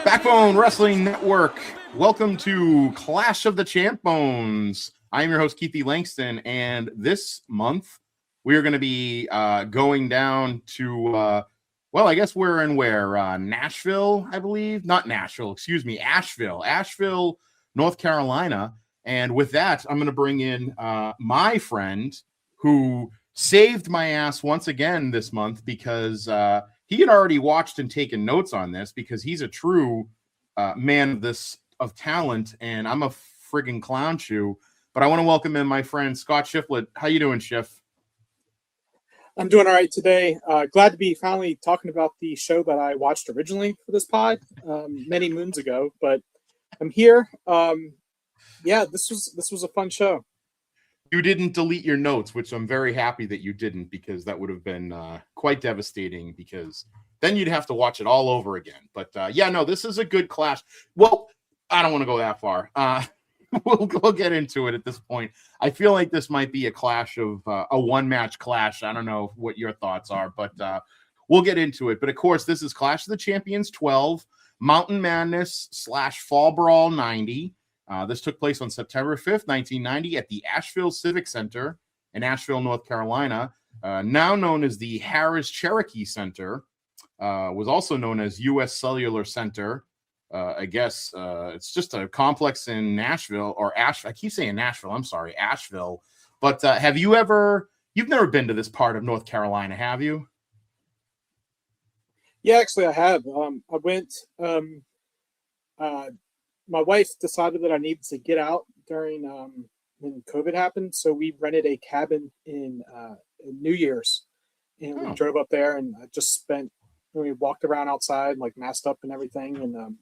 Backbone Wrestling Network. Welcome to Clash of the ChampBones. I am your host, Keithie Langston, and this month we are going to be going down to, well, I guess we're in where? Nashville, I believe? Not Nashville, excuse me, Asheville, North Carolina. And with that, I'm going to bring in my friend who saved my ass once again this month because he had already watched and taken notes on this because he's a true man of talent, and I'm a friggin' clown shoe. But I want to welcome in my friend Scott Shifflet. How you doing, Shiff? I'm doing all right today. Glad to be finally talking about the show that I watched originally for this pod many moons ago. But I'm here. Yeah, this was a fun show. You didn't delete your notes, which I'm very happy that you didn't, because that would have been quite devastating, because then you'd have to watch it all over again. But yeah, no, this is a good clash. Well, I don't want to go that far. We'll get into it at this point. I feel like this might be a clash of a one-match clash. I don't know what your thoughts are, but we'll get into it. But of course, this is Clash of the Champions 12, Mountain Madness / Fall Brawl 90. This took place on September 5th, 1990 at the Asheville Civic Center in Asheville, North Carolina, now known as the Harris-Cherokee Center, was also known as U.S. Cellular Center. I guess it's just a complex in Nashville, or I keep saying Nashville. I'm sorry, Asheville. But you've never been to this part of North Carolina, have you? Yeah, actually I have. I went, my wife decided that I needed to get out during when COVID happened, so we rented a cabin in New Year's, and we drove up there, and I just we walked around outside, like masked up and everything, and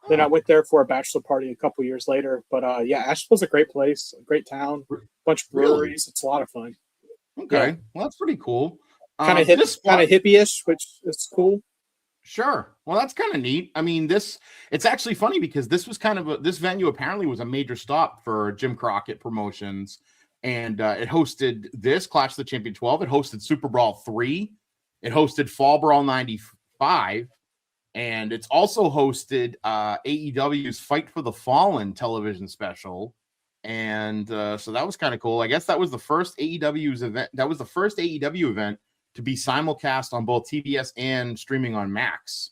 then I went there for a bachelor party a couple years later. But yeah, Asheville's a great place, a great town, bunch of breweries. Really? It's a lot of fun. Okay, yeah. Well, that's pretty cool. Kind of hippie-ish, which is cool. Sure. Well, that's kind of neat. I mean, it's actually funny because this was this venue apparently was a major stop for Jim Crockett Promotions, and it hosted this Clash of the Champion 12. It hosted Super Brawl 3. It hosted Fall Brawl 95, and it's also hosted AEW's Fight for the Fallen television special. And so that was kind of cool. I guess that was the first AEW's event. That was the first AEW event to be simulcast on both TBS and streaming on Max.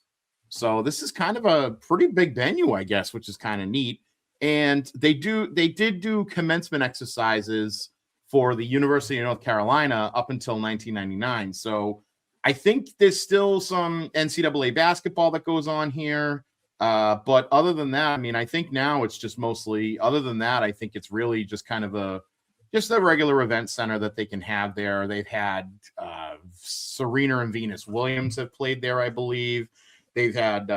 So this is kind of a pretty big venue, I guess, which is kind of neat. And they did do commencement exercises for the University of North Carolina up until 1999. So I think there's still some NCAA basketball that goes on here. But other than that, I mean, I think now it's just mostly, other than that, I think it's really just kind of just a regular event center that they can have there. They've had Serena and Venus Williams have played there, I believe. They've had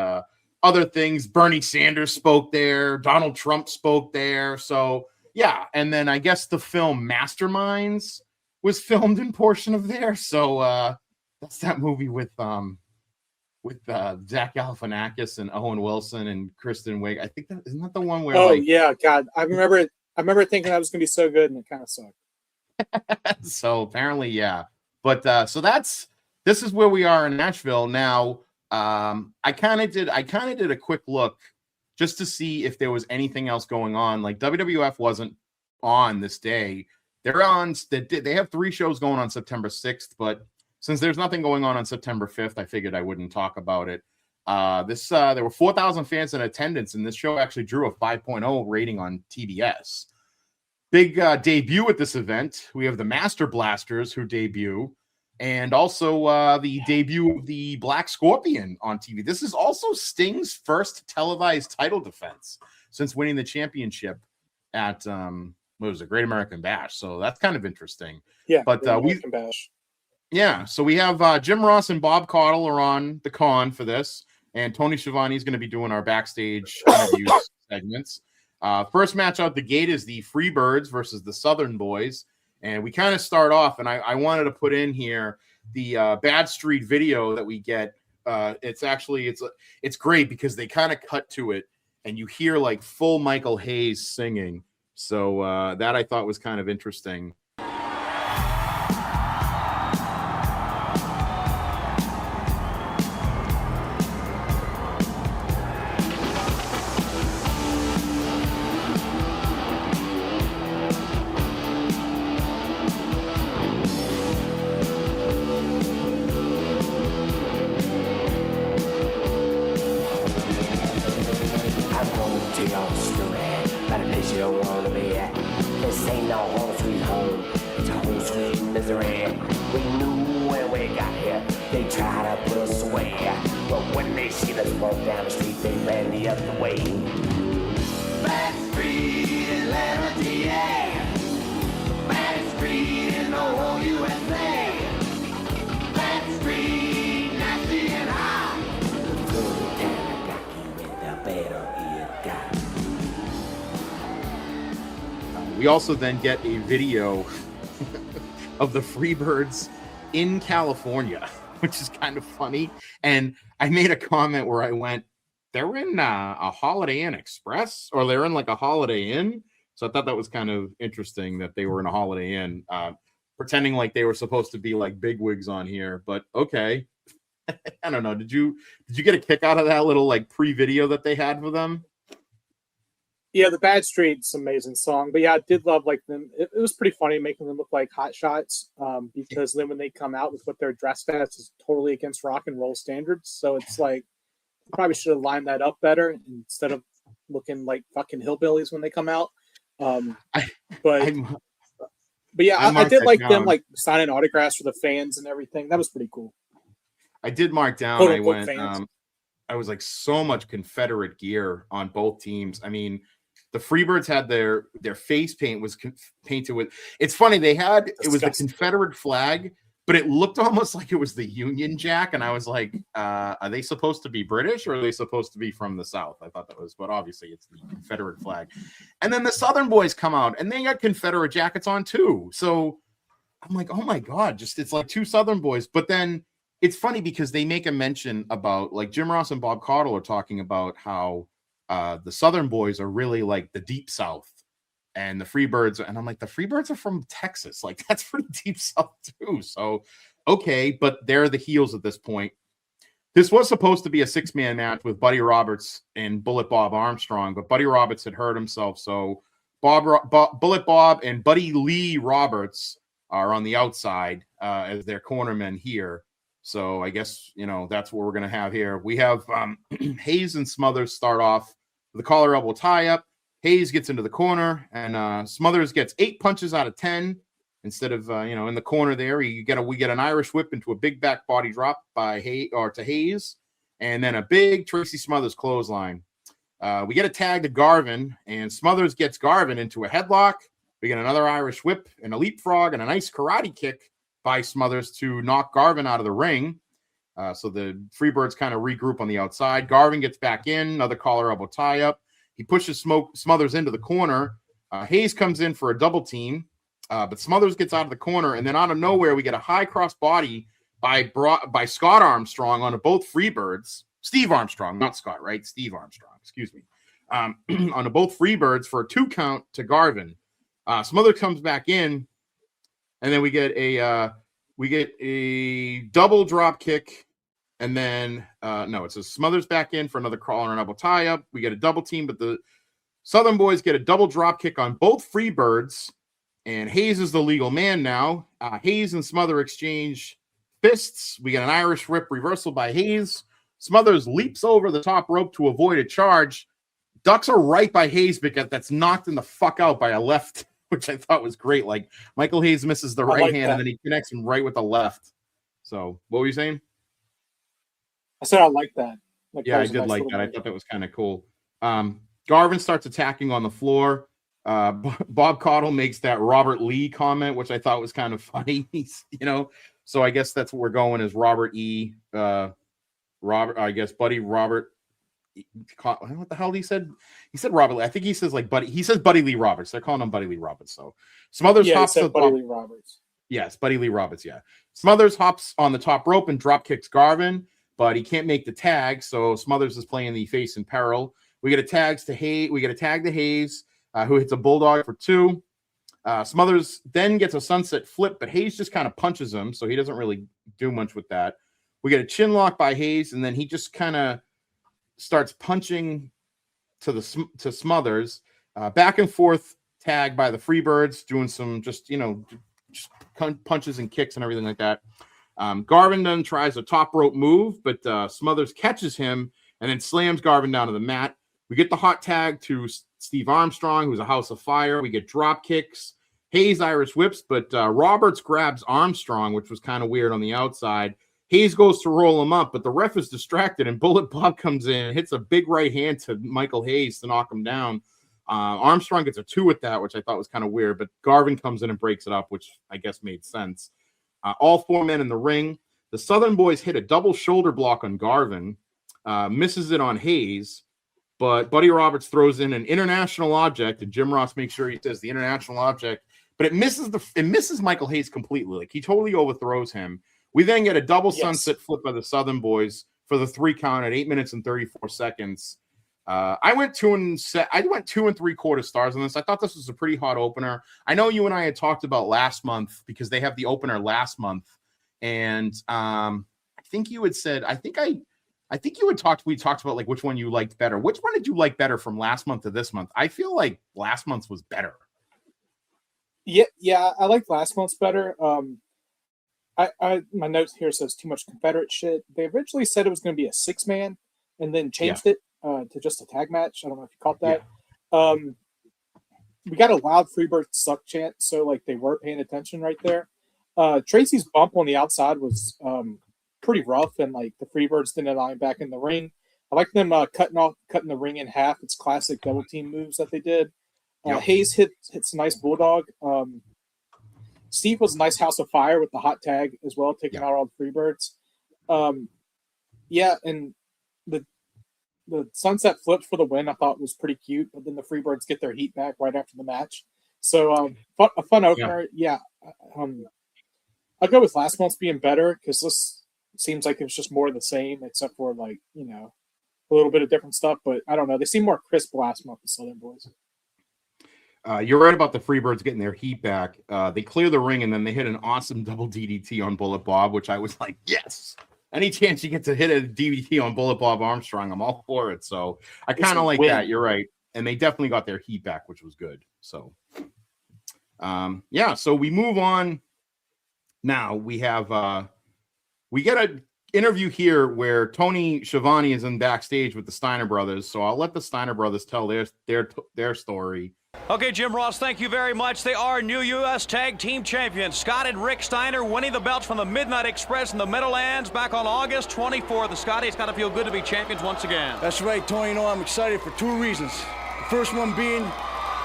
other things. Bernie Sanders spoke there. Donald Trump spoke there. So, yeah. And then I guess the film Masterminds was filmed in portion of there. So that's that movie with Zach Galifianakis and Owen Wilson and Kristen Wiig. I think isn't that the one where? Oh, yeah. God, I remember thinking that was going to be so good, and it kind of sucked. So apparently, yeah. But so this is where we are in Nashville now. I kind of did a quick look just to see if there was anything else going on. Like WWF wasn't on this day. They have 3 shows going on September 6th, but since there's nothing going on September 5th, I figured I wouldn't talk about it. There were 4,000 fans in attendance, and this show actually drew a 5.0 rating on TBS. Big debut at this event. We have the Master Blasters who debut, and also the debut of the Black Scorpion on TV. This is also Sting's first televised title defense since winning the championship at Great American Bash. So that's kind of interesting. Yeah, but American Bash. Yeah, so we have Jim Ross and Bob Caudle are on the con for this, and Tony Schiavone is going to be doing our backstage interview segments. First match out the gate is the Freebirds versus the Southern Boys, and we kind of start off, and I wanted to put in here the Bad Street video that we get. It's great because they kind of cut to it, and you hear like full Michael Hayes singing. So that I thought was kind of interesting. They see the smoke down the street, they ran the other way. Back Street in Atlanta, yeah. Back Street in the whole USA. Back Street, nasty and hot. The good and got you in the better it got. We also then get a video of the Freebirds in California, which is kind of funny. And I made a comment where I went, they're in a Holiday Inn Express, or they're in like a Holiday Inn. So I thought that was kind of interesting that they were in a Holiday Inn, pretending like they were supposed to be like bigwigs on here. But okay. I don't know. Did you get a kick out of that little like pre-video that they had for them? Yeah, the Bad Street's an amazing song, but yeah, I did love like them. It was pretty funny making them look like hot shots, because then when they come out with what they're dressed as is totally against rock and roll standards. So it's like probably should have lined that up better instead of looking like fucking hillbillies when they come out. But yeah, I did like them like signing autographs for the fans and everything. That was pretty cool. I did mark down. I went. I was like so much Confederate gear on both teams. I mean, the Freebirds had their face paint was painted with. It's funny, they had it was the Confederate flag, but it looked almost like it was the Union Jack, and I was like, are they supposed to be British or are they supposed to be from the South? I thought that was, but obviously it's the Confederate flag. And then the Southern boys come out and they got Confederate jackets on too. So I'm like, oh my god, just it's like two Southern boys. But then it's funny because they make a mention about like Jim Ross and Bob Caudle are talking about how the Southern boys are really like the deep South, and the Freebirds, and I'm like, the Freebirds are from Texas, like that's pretty deep South too. So okay, but they're the heels at this point. This was supposed to be a 6-man match with Buddy Roberts and Bullet Bob Armstrong, but Buddy Roberts had hurt himself, so Bullet Bob and Buddy Lee Roberts are on the outside as their cornermen here. So I guess, you know, that's what we're going to have here. We have Hayes and Smothers start off with a collar elbow tie up. Hayes gets into the corner, and Smothers gets 8 punches out of 10 instead of, in the corner there. We get an Irish whip into a big back body drop by Hayes, and then a big Tracy Smothers clothesline. We get a tag to Garvin, and Smothers gets Garvin into a headlock. We get another Irish whip and a leapfrog and a nice karate kick by Smothers to knock Garvin out of the ring. So the Freebirds kind of regroup on the outside. Garvin gets back in, another collar elbow tie up. He pushes Smothers into the corner. Hayes comes in for a double team, but Smothers gets out of the corner, and then out of nowhere we get a high cross body by Scott Armstrong onto both Freebirds. Steve Armstrong, not Scott, right? Steve Armstrong, excuse me. Onto both Freebirds for a 2 count to Garvin. Smothers comes back in, and then we get a double drop kick, and then it says Smothers back in for another collar and elbow tie up. We get a double team, but the Southern boys get a double drop kick on both Freebirds, and Hayes is the legal man now. Hayes and Smothers exchange fists. We get an Irish whip reversal by Hayes. Smothers leaps over the top rope to avoid a charge. Ducks are right by Hayes because that's knocked in the fuck out by a left, which I thought was great. Like Michael Hayes misses the right hand and then he connects him right with the left. So what were you saying? I said I like that. Yeah, I did like that. I thought that was kind of cool. Garvin starts attacking on the floor. Bob Caudle makes that Robert Lee comment, which I thought was kind of funny. So I guess that's what we're going as Robert E. Buddy Robert. What the hell he said? He said Robert Lee. I think he says like Buddy. He says Buddy Lee Roberts. They're calling him Buddy Lee Roberts. So Smothers hops to Buddy Lee Roberts. Yes, Buddy Lee Roberts. Yeah, Smothers hops on the top rope and drop kicks Garvin, but he can't make the tag. So Smothers is playing the face in peril. We get a tag to Hayes. We get a tag to Hayes, who hits a bulldog for 2. Smothers then gets a sunset flip, but Hayes just kind of punches him, so he doesn't really do much with that. We get a chin lock by Hayes, and then he just kind of starts punching to Smothers. Back and forth tag by the Freebirds, doing some just punches and kicks and everything like that. Garvin then tries a top rope move, but Smothers catches him and then slams Garvin down to the mat. We get the hot tag to Steve Armstrong, who's a house of fire. We get drop kicks. Hayes Irish whips, but Roberts grabs Armstrong, which was kind of weird on the outside. Hayes goes to roll him up, but the ref is distracted, and Bullet Bob comes in, hits a big right hand to Michael Hayes to knock him down. Armstrong gets a 2 with that, which I thought was kind of weird, but Garvin comes in and breaks it up, which I guess made sense. All 4 men in the ring. The Southern boys hit a double shoulder block on Garvin, misses it on Hayes, but Buddy Roberts throws in an international object, and Jim Ross makes sure he says the international object, but it misses Michael Hayes completely. Like, he totally overthrows him. We then get a double sunset flip by the Southern boys for the 3 count at 8 minutes and 34 seconds. I went 2 3/4 stars on this. I thought this was a pretty hot opener. I know you and I had talked about last month because they have the opener last month, and I think you had said, we talked about like which one you liked better. Which one did you like better from last month to this month? I feel like last month's was better. Yeah, I liked last month's better. My notes here says too much Confederate shit. They originally said it was going to be a 6-man, and then changed it to just a tag match. I don't know if you caught that. Yeah. We got a loud Freebirds suck chant, so like they were paying attention right there. Tracy's bump on the outside was pretty rough, and like the Freebirds didn't allow him back in the ring. I like them cutting the ring in half. It's classic double team moves that they did. Hayes hits a nice bulldog. Steve was a nice House of Fire with the hot tag as well, taking out all the Freebirds. And the sunset flip for the win I thought was pretty cute, but then the Freebirds get their heat back right after the match. So a fun opener. I'll go with last month's being better because this seems like it's just more of the same, except for like, a little bit of different stuff. But I don't know. They seem more crisp last month, the Southern boys. You're right about the Freebirds getting their heat back. They clear the ring, and then they hit an awesome double DDT on Bullet Bob, which I was like, yes. Any chance you get to hit a DDT on Bullet Bob Armstrong, I'm all for it. So I kind of like that. You're right. And they definitely got their heat back, which was good. So, so we move on. Now we have we get an interview here where Tony Schiavone is in backstage with the Steiner brothers. So I'll let the Steiner brothers tell their story. Okay, Jim Ross, thank you very much. They are new U.S. Tag Team Champions. Scott and Rick Steiner winning the belts from the Midnight Express in the Meadowlands back on August 24th. The Scotty, it's got to feel good to be champions once again. That's right, Tony. I'm excited for 2 reasons. The first one being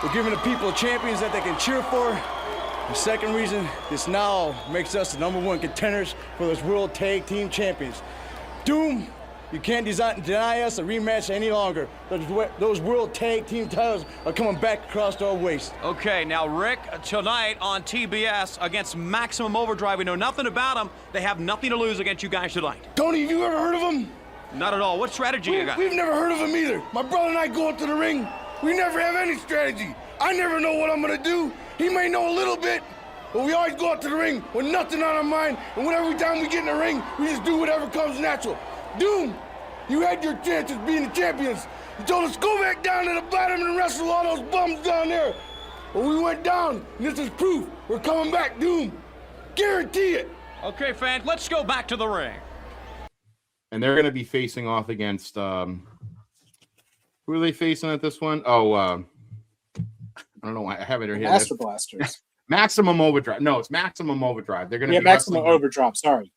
we're giving the people champions that they can cheer for. The second reason, this now makes us the #1 contenders for those World Tag Team Champions. Doom, you can't deny us a rematch any longer. Those World Tag Team titles are coming back across our waist. Okay, now, Rick, tonight on TBS against Maximum Overdrive, we know nothing about them. They have nothing to lose against you guys tonight. Tony, have you ever heard of them? Not at all. What strategy you got? We've never heard of them either. My brother and I go up to the ring. We never have any strategy. I never know what I'm going to do. He may know a little bit, but we always go out to the ring with nothing on our mind, and every time we get in the ring, we just do whatever comes natural. Doom, you had your chances being the champions. You told us go back down to the bottom and wrestle all those bums down there. But we went down, and this is proof. We're coming back, Doom. Guarantee it. Okay, fans, let's go back to the ring. And they're going to be facing off against, who are they facing at this one? Oh, I don't know why I have it here. Master Blasters. Maximum Overdrive. No, it's Maximum Overdrive. They're going to be Maximum Overdrive. Sorry.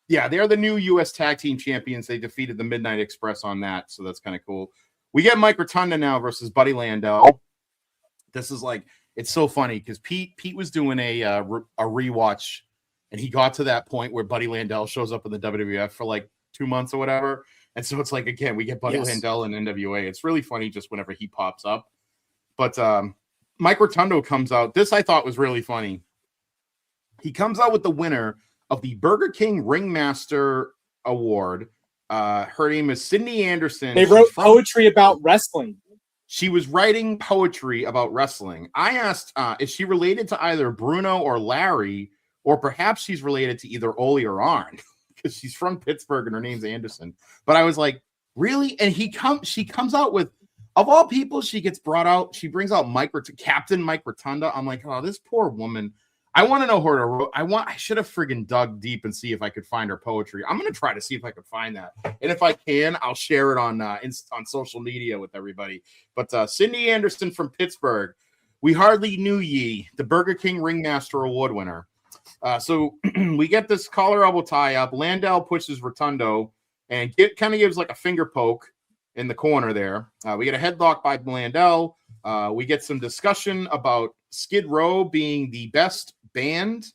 Yeah, they're the new U.S. Tag Team Champions. They defeated the Midnight Express on that, so that's kind of cool. We get Mike Rotunda now versus Buddy Landel. This is like, it's so funny because Pete was doing a rewatch, and he got to that point where Buddy Landel shows up in the WWF for like 2 months or whatever, and so it's like, again, we get Buddy Landel in NWA. It's really funny just whenever he pops up. But Mike Rotunda comes out. This I thought was really funny. He comes out with the winner of the Burger King Ringmaster Award. Her name is Cindy Anderson. They wrote poetry about wrestling. She was writing poetry about wrestling. I asked, is she related to either Bruno or Larry, or perhaps she's related to either Ole or Arn, because she's from Pittsburgh and her name's Anderson. But I was like, really? And she comes out with, of all people, she gets brought out. She brings out Captain Mike Rotunda. I'm like, oh, this poor woman. I want to know her. I should have friggin' dug deep and see if I could find her poetry. I'm gonna try to see if I could find that, and if I can, I'll share it on social media with everybody. But Cindy Anderson from Pittsburgh, we hardly knew ye, the Burger King Ringmaster Award winner. So we get this collar elbow tie up. Landel pushes Rotundo and kind of gives like a finger poke in the corner there. We get a headlock by Landel. We get some discussion about Skid Row being the best band,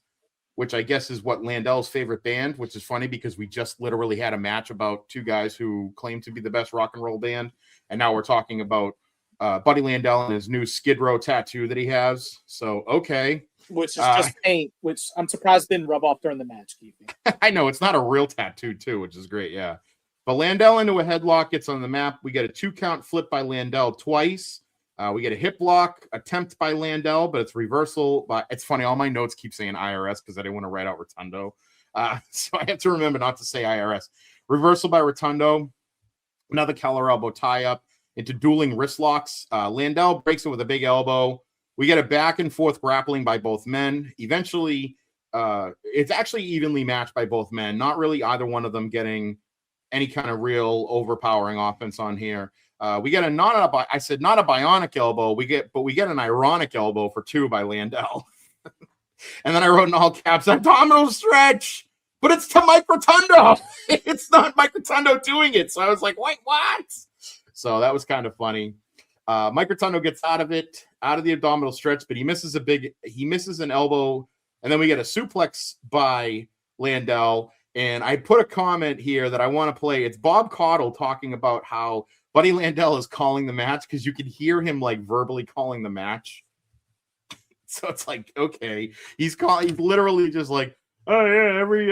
which I guess is what Landel's favorite band, which is funny because we just literally had a match about two guys who claim to be the best rock and roll band. And now we're talking about Buddy Landel and his new Skid Row tattoo that he has. So, okay. Which is just paint, which I'm surprised didn't rub off during the match, Keithie. I know, it's not a real tattoo, too, which is great, yeah. But Landel into a headlock, gets on the map. We get a 2-count flip by Landel twice. We get a hip lock attempt by Landel, but it's reversal. But it's funny, all my notes keep saying IRS because I didn't want to write out Rotundo. So I have to remember not to say IRS. Reversal by Rotundo. Another collar elbow tie-up into dueling wrist locks. Landel breaks it with a big elbow. We get a back and forth grappling by both men. Eventually, it's actually evenly matched by both men. Not really either one of them getting any kind of real overpowering offense on here. We get not a bionic elbow. We get an ironic elbow for 2 by Landel. And then I wrote in all caps, abdominal stretch, but it's to Mike Rotundo. It's not Mike Rotundo doing it. So I was like, wait, what? So that was kind of funny. Mike Rotundo gets out of the abdominal stretch, but he misses an elbow. And then we get a suplex by Landel. And I put a comment here that I want to play. It's Bob Caudle talking about how Buddy Landel is calling the match because you can hear him like verbally calling the match. So it's like, okay, he's literally just like, oh yeah, every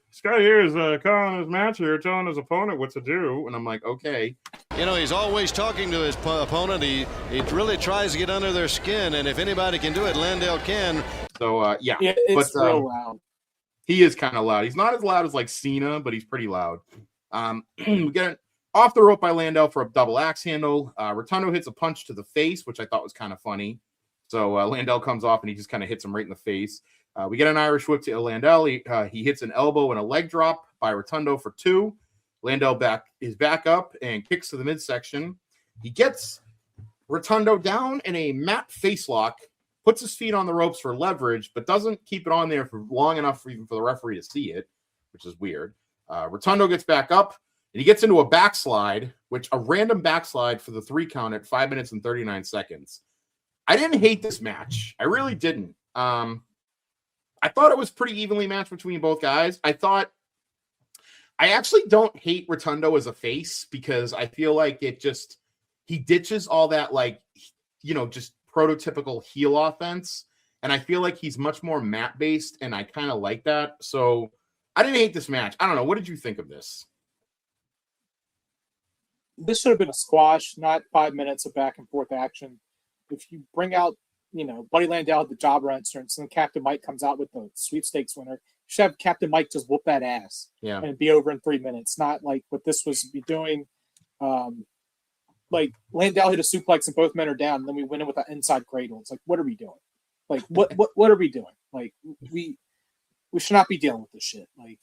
Scotty here is calling his match here, telling his opponent what to do. And I'm like, okay. You know, he's always talking to his opponent. He really tries to get under their skin, and if anybody can do it, Landel can. So yeah, it's real loud. He is kind of loud. He's not as loud as like Cena, but he's pretty loud. We get off the rope by Landel for a double axe handle. Rotundo hits a punch to the face, which I thought was kind of funny. So Landel comes off and he just kind of hits him right in the face. We get an Irish whip to Landel. He hits an elbow and a leg drop by Rotundo for 2. Landel is back up and kicks to the midsection. He gets Rotundo down in a mat face lock, puts his feet on the ropes for leverage, but doesn't keep it on there for long enough for the referee to see it, which is weird. Rotundo gets back up, and he gets into a backslide, a random backslide for the 3 count at 5 minutes and 39 seconds. I didn't hate this match. I really didn't. I thought it was pretty evenly matched between both guys. I actually don't hate Rotundo as a face because I feel like he ditches all that, like, just prototypical heel offense. And I feel like he's much more mat based, and I kind of like that. So I didn't hate this match. I don't know. What did you think of this? This should have been a squash, not 5 minutes of back and forth action. If you bring out, Buddy Landel at the jobber entrance, and Captain Mike comes out with the sweepstakes winner, you should have Captain Mike just whoop that ass and be over in 3 minutes. Not like what this was be doing. Like Landel hit a suplex and both men are down, and then we win it with an inside cradle. It's like, what are we doing? Like, what are we doing? Like, we should not be dealing with this shit. Like,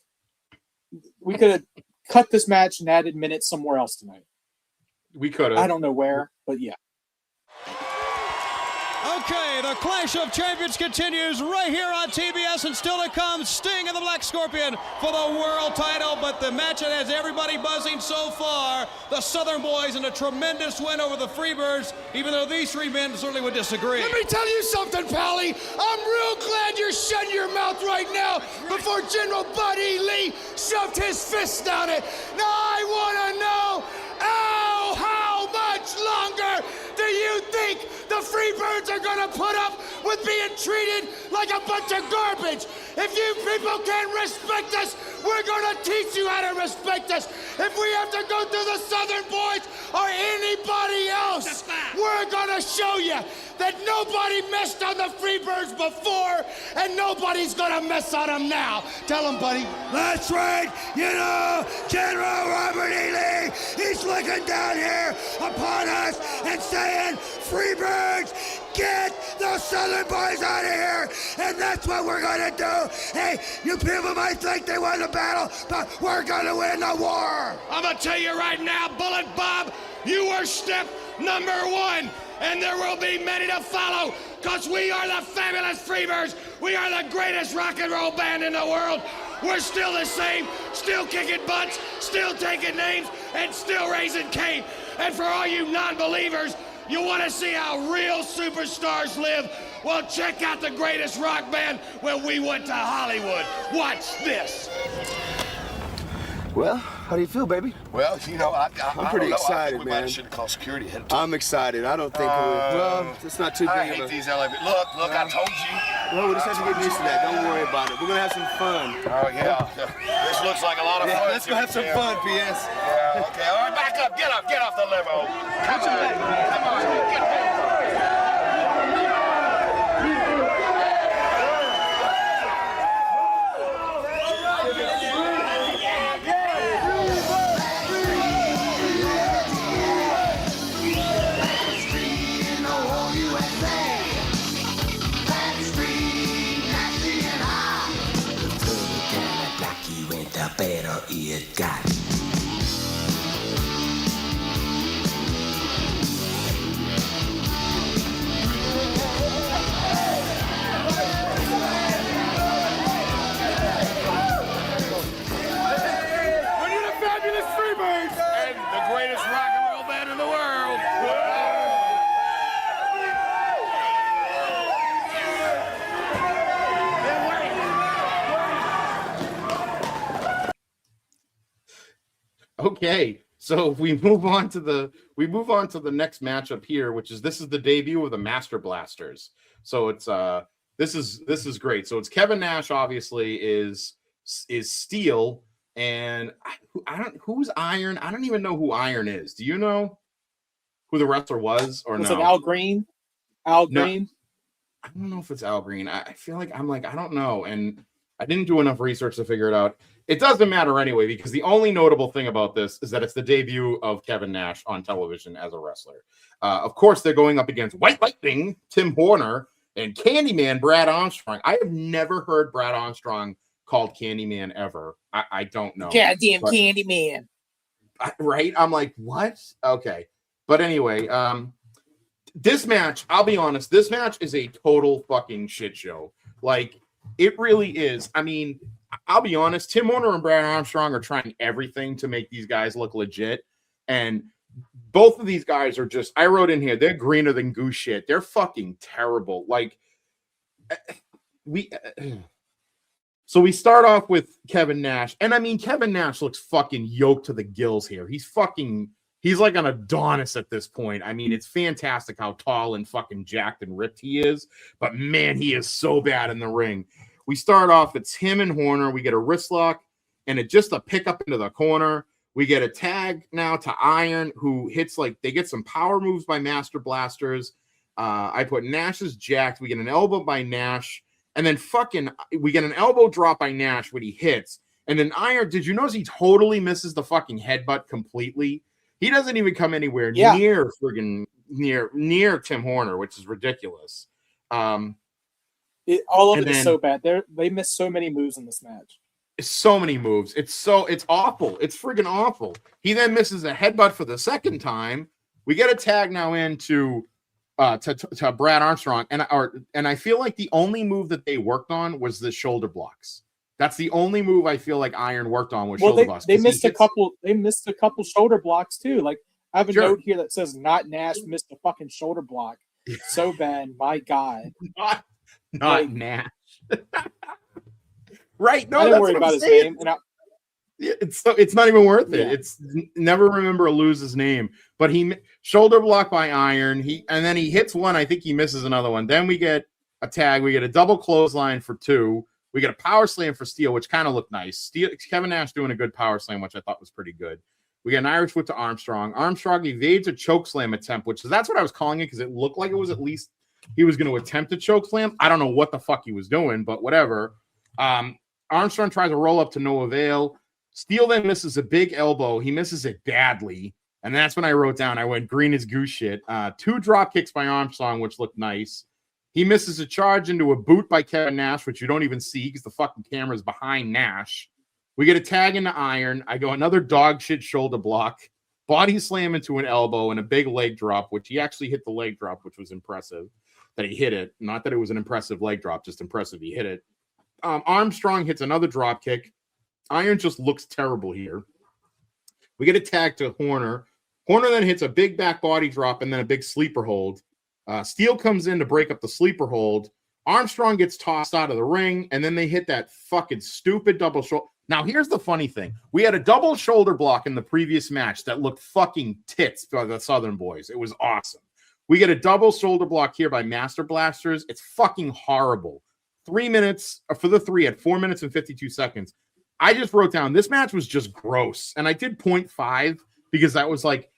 we could have cut this match and added minutes somewhere else tonight. We could have. I don't know where, but yeah. Okay, the Clash of Champions continues right here on TBS, and still to come, Sting and the Black Scorpion for the world title. But the match that has everybody buzzing so far, the Southern Boys in a tremendous win over the Freebirds, even though these 3 men certainly would disagree. Let me tell you something, Pally. I'm real glad you're shutting your mouth right now before General Buddy Lee shoved his fist down it. Now I want to know, how much longer do you think the Freebirds are going to put up with being treated like a bunch of garbage? If you people can't respect us, we're going to teach you how to respect us. If we have to go through the Southern Boys or anybody else, we're going to show you that nobody messed on the Freebirds before, and nobody's going to mess on them now. Tell them, buddy. That's right. General Robert E. Lee, he's looking down here upon us and saying, Freebirds, get those Southern Boys out of here. And that's what we're going to do. Hey, you people might think they won the battle, but we're going to win the war. I'm going to tell you right now, Bullet Bob, you were step number 1. And there will be many to follow, because we are the fabulous Freebirds. We are the greatest rock and roll band in the world. We're still the same, still kicking butts, still taking names, and still raising Cain. And for all you non-believers, you want to see how real superstars live? Well, check out the greatest rock band when we went to Hollywood. Watch this. Well, how do you feel, baby? Well, you know, I'm pretty excited, I think we man. should have called security ahead of time. I'm excited. I don't think well, it's not too big I of hate a... these elevators. Look, I told you. Well, we just have to get used to that. Don't worry about it. We're gonna have some fun. Oh, yeah. This looks like a lot of fun. Let's go have some fun, PS. Yeah, okay. All right, back up. Get off the limo. Come on. Get back. Pero it got. When you're the fabulous Freebirds and the greatest rock and roll band in the world. Okay, so we move on to the next matchup here, which is this is the debut of the Master Blasters. So it's this is great. So it's Kevin Nash, obviously, is steel, and who's Iron? I don't even know who Iron is. Do you know who the wrestler was or Was no? it Al Green? Al No. Green? I don't know if it's Al Green. I feel like I don't know, and I didn't do enough research to figure it out. It doesn't matter anyway, because the only notable thing about this is that it's the debut of Kevin Nash on television as a wrestler. Of course, they're going up against White Lightning, Tim Horner, and Candyman, Brad Armstrong. I have never heard Brad Armstrong called Candyman ever. I don't know. Goddamn Candyman. Right? I'm like, what? Okay. But anyway, this match, I'll be honest, this match is a total fucking shit show. Like, it really is. I mean, I'll be honest, Tim Horner and Brad Armstrong are trying everything to make these guys look legit. And both of these guys are just, I wrote in here, they're greener than goose shit. They're fucking terrible. Like, so we start off with Kevin Nash. And I mean, Kevin Nash looks fucking yoked to the gills here. He's like an Adonis at this point. I mean, it's fantastic how tall and fucking jacked and ripped he is. But man, he is so bad in the ring. We start off, it's him and Horner. We get a wrist lock and it just a pickup into the corner. We get a tag now to Iron, who hits they get some power moves by Master Blasters. I put Nash is jacked. We get an elbow by Nash. And then we get an elbow drop by Nash when he hits. And then Iron, did you notice he totally misses the fucking headbutt completely? He doesn't even come anywhere near friggin' near Tim Horner, which is ridiculous. All of it is so bad. They missed so many moves in this match. So many moves. It's awful. It's friggin' awful. He then misses a headbutt for the second time. We get a tag now into to Brad Armstrong, and I feel like the only move that they worked on was the shoulder blocks. That's the only move I feel like Iron worked on was shoulder blocks. They missed a couple. They missed a couple shoulder blocks too. Like I have a note here that says "Not Nash missed a fucking shoulder block." So bad, my God. Not Nash. Right? No, I didn't worry about his name. It's not even worth it. It's never remember Luz's name. But he shoulder block by Iron. And then he hits one. I think he misses another one. Then we get a tag. We get a double clothesline for 2. We get a power slam for Steel, which kind of looked nice. Kevin Nash doing a good power slam, which I thought was pretty good. We get an Irish whip to Armstrong. Armstrong evades a choke slam attempt, that's what I was calling it because it looked like it was at least he was going to attempt a choke slam. I don't know what the fuck he was doing, but whatever. Armstrong tries to roll up to no avail. Steel then misses a big elbow. He misses it badly. And that's when I wrote down, I went green as goose shit. 2 drop kicks by Armstrong, which looked nice. He misses a charge into a boot by Kevin Nash, which you don't even see because the fucking camera's behind Nash. We get a tag into Iron. I go another dog shit shoulder block. Body slam into an elbow and a big leg drop, which he actually hit the leg drop, which was impressive. that he hit it. Not that it was an impressive leg drop, just impressive he hit it. Armstrong hits another drop kick. Iron just looks terrible here. We get a tag to Horner. Horner then hits a big back body drop and then a big sleeper hold. Steele comes in to break up the sleeper hold. Armstrong gets tossed out of the ring, and then they hit that fucking stupid double shoulder. Now, here's the funny thing. We had a double shoulder block in the previous match that looked fucking tits by the Southern boys. It was awesome. We get a double shoulder block here by Master Blasters. It's fucking horrible. 3 minutes for the three at 4 minutes and 52 seconds. I just wrote down this match was just gross. And I did 0.5 because that was like,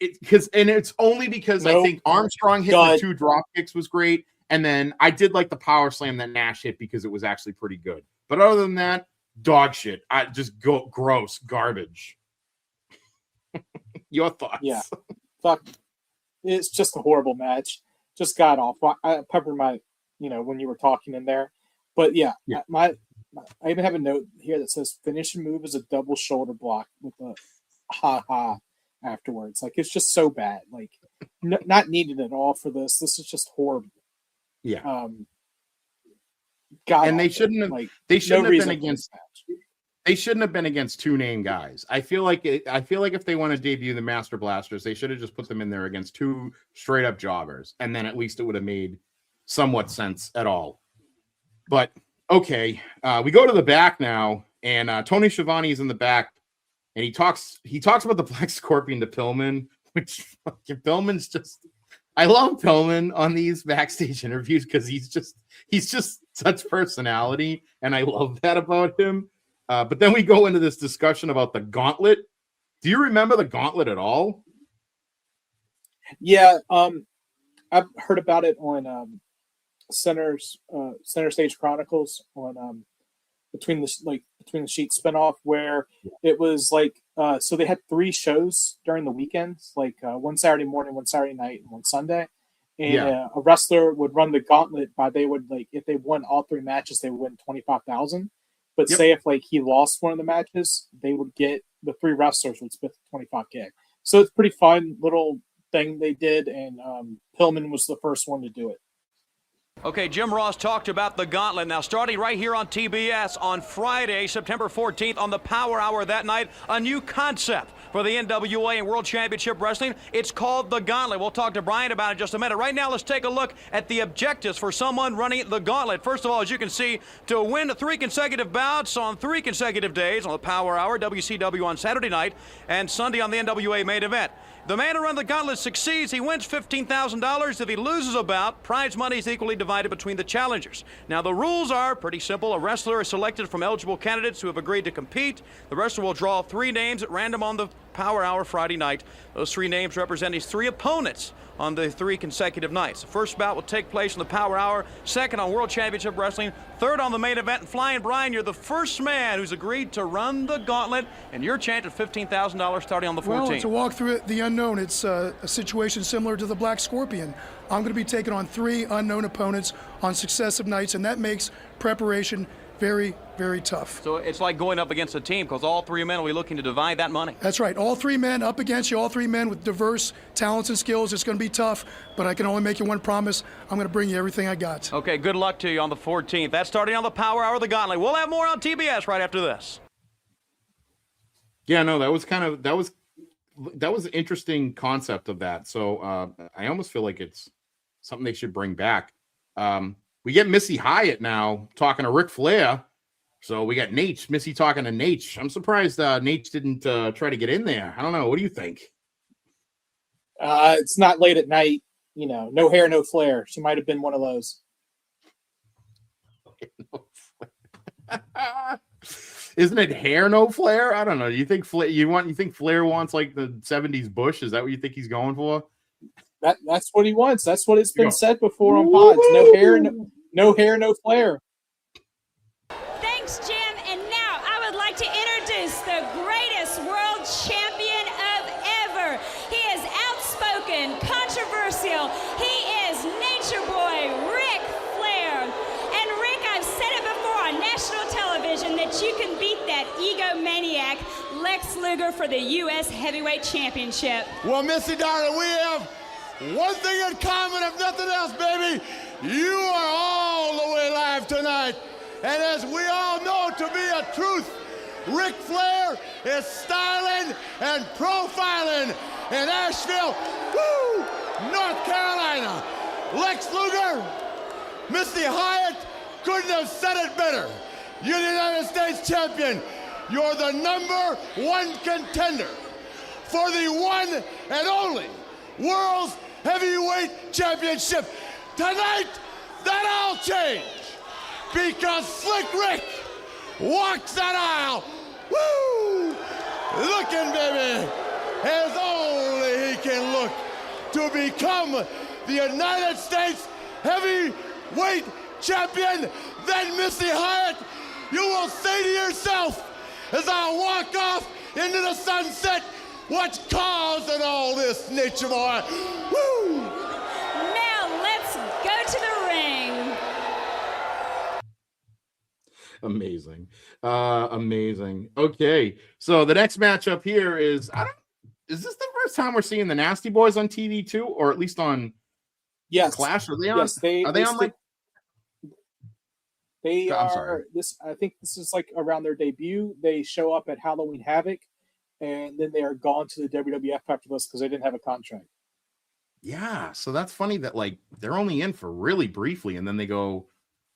it's only because I think Armstrong hitting the 2 drop kicks was great. And then I did like the power slam that Nash hit because it was actually pretty good. But other than that, dog shit. I just go gross garbage. Your thoughts? Yeah, fuck. It's just a horrible match. Just got off. I peppered my, when you were talking in there. But yeah. I even have a note here that says finishing move is a double shoulder block with a ha afterwards. Like, it's just so bad. Like, not needed at all for this. This is just horrible. Yeah. And they shouldn't have. Like, they shouldn't have been against. They shouldn't have been against 2 name guys. I feel like if they want to debut the Master Blasters, they should have just put them in there against 2 straight up jobbers, and then at least it would have made somewhat sense at all. But okay, we go to the back now, and Tony Schiavone is in the back, and he talks about the Black Scorpion to Pillman, which Pillman's just. I love Pillman on these backstage interviews because he's just such personality, and I love that about him. But then we go into this discussion about the gauntlet. Do you remember the gauntlet at all? Yeah, I've heard about it on Center Stage Chronicles on between the Sheets spinoff, where it was like so they had 3 shows during the weekends, like one Saturday morning, one Saturday night, and one Sunday. And a wrestler would run the gauntlet if they won all 3 matches, they would win $25,000. But say if he lost one of the matches, they would get the 3 wrestlers would split $25K. So it's pretty fun little thing they did, and Pillman was the first one to do it. Okay, Jim Ross talked about the gauntlet. Now, starting right here on TBS on Friday, September 14th, on the Power Hour that night, a new concept for the NWA and World Championship Wrestling. It's called the gauntlet. We'll talk to Brian about it in just a minute. Right now, let's take a look at the objectives for someone running the gauntlet. First of all, as you can see, to win 3 consecutive bouts on 3 consecutive days on the Power Hour, WCW on Saturday night, and Sunday on the NWA main event. The man who runs the gauntlet succeeds, he wins $15,000. If he loses a bout, prize money is equally divided between the challengers. Now, the rules are pretty simple. A wrestler is selected from eligible candidates who have agreed to compete. The wrestler will draw 3 names at random on the Power Hour Friday night. Those 3 names represent his 3 opponents on the 3 consecutive nights. The first bout will take place in the Power Hour, second on World Championship Wrestling, third on the main event. And Flying Brian, you're the first man who's agreed to run the gauntlet, and your chance at $15,000 starting on the 14th. Well, to walk through the unknown, it's a situation similar to the Black Scorpion. I'm going to be taking on 3 unknown opponents on successive nights, and that makes preparation very, very tough. So it's like going up against a team because all 3 men will be looking to divide that money. That's right. All 3 men up against you, all 3 men with diverse talents and skills. It's going to be tough, but I can only make you one promise. I'm going to bring you everything I got. Okay, good luck to you on the 14th. That's starting on the Power Hour of the Gauntlet. We'll have more on TBS right after this. Yeah, no, that was an interesting concept of that. So I almost feel like it's something they should bring back. We get Missy Hyatt now talking to Ric Flair. So we got Missy talking to Nate. I'm surprised Nate didn't try to get in there. I don't know. What do you think? It's not late at night. No hair, no flair. She might have been one of those. Isn't it hair, no flair? I don't know. You think Flair wants like the 70s Bush? Is that what you think he's going for? That's what he wants. That's what it's been said before on pods. No hair, no flair. Thanks, Jim. And now I would like to introduce the greatest world champion of ever. He is outspoken, controversial. He is Nature Boy Ric Flair. And Rick, I've said it before on national television that you can beat that egomaniac Lex Luger for the U.S. Heavyweight Championship. Well, Missy, darling, we have one thing in common, if nothing else, baby, you are all the way live tonight. And as we all know to be a truth, Ric Flair is styling and profiling in Asheville, North Carolina. Lex Luger, Missy Hyatt couldn't have said it better. You're the United States champion. You're the #1 contender for the one and only World's Heavyweight Championship. Tonight, that all change because Slick Rick walks that aisle, looking, baby, as only he can look to become the United States Heavyweight Champion. Then, Missy Hyatt, you will say to yourself, as I walk off into the sunset, what's causing all this, Nature Boy? Woo! Now let's go to the ring. Amazing. Amazing. Okay. So the next matchup here is, is this the first time we're seeing the Nasty Boys on TV too? Or at least on Clash? Are they on? Yes, are they on like? They I'm are sorry. this. I think this is like around their debut. They show up at Halloween Havoc, and then they are gone to the WWF after this because they didn't have a contract. Yeah, so that's funny that like they're only in for really briefly, and then they go,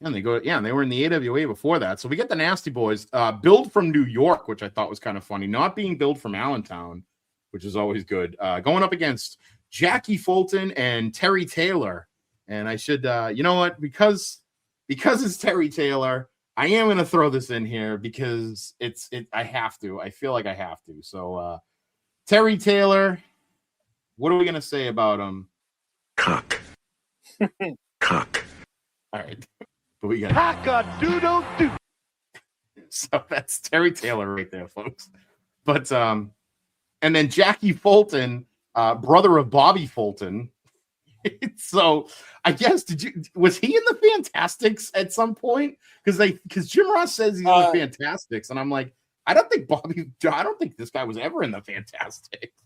and they were in the AWA before that. So we get the Nasty Boys, billed from New York, which I thought was kind of funny, not being billed from Allentown, which is always good. Going up against Jackie Fulton and Terry Taylor, and I should, you know what, because it's Terry Taylor, I am going to throw this in here because I have to. I feel like I have to. So Terry Taylor, what are we going to say about him? Cock. Cock. All right. But we got Cock-a-doodle-doo. So that's Terry Taylor right there, folks. But and then Jackie Fulton, brother of Bobby Fulton. So I guess was he in the Fantastics at some point? Because Jim Ross says he's in the Fantastics, and I'm like, I don't think this guy was ever in the Fantastics.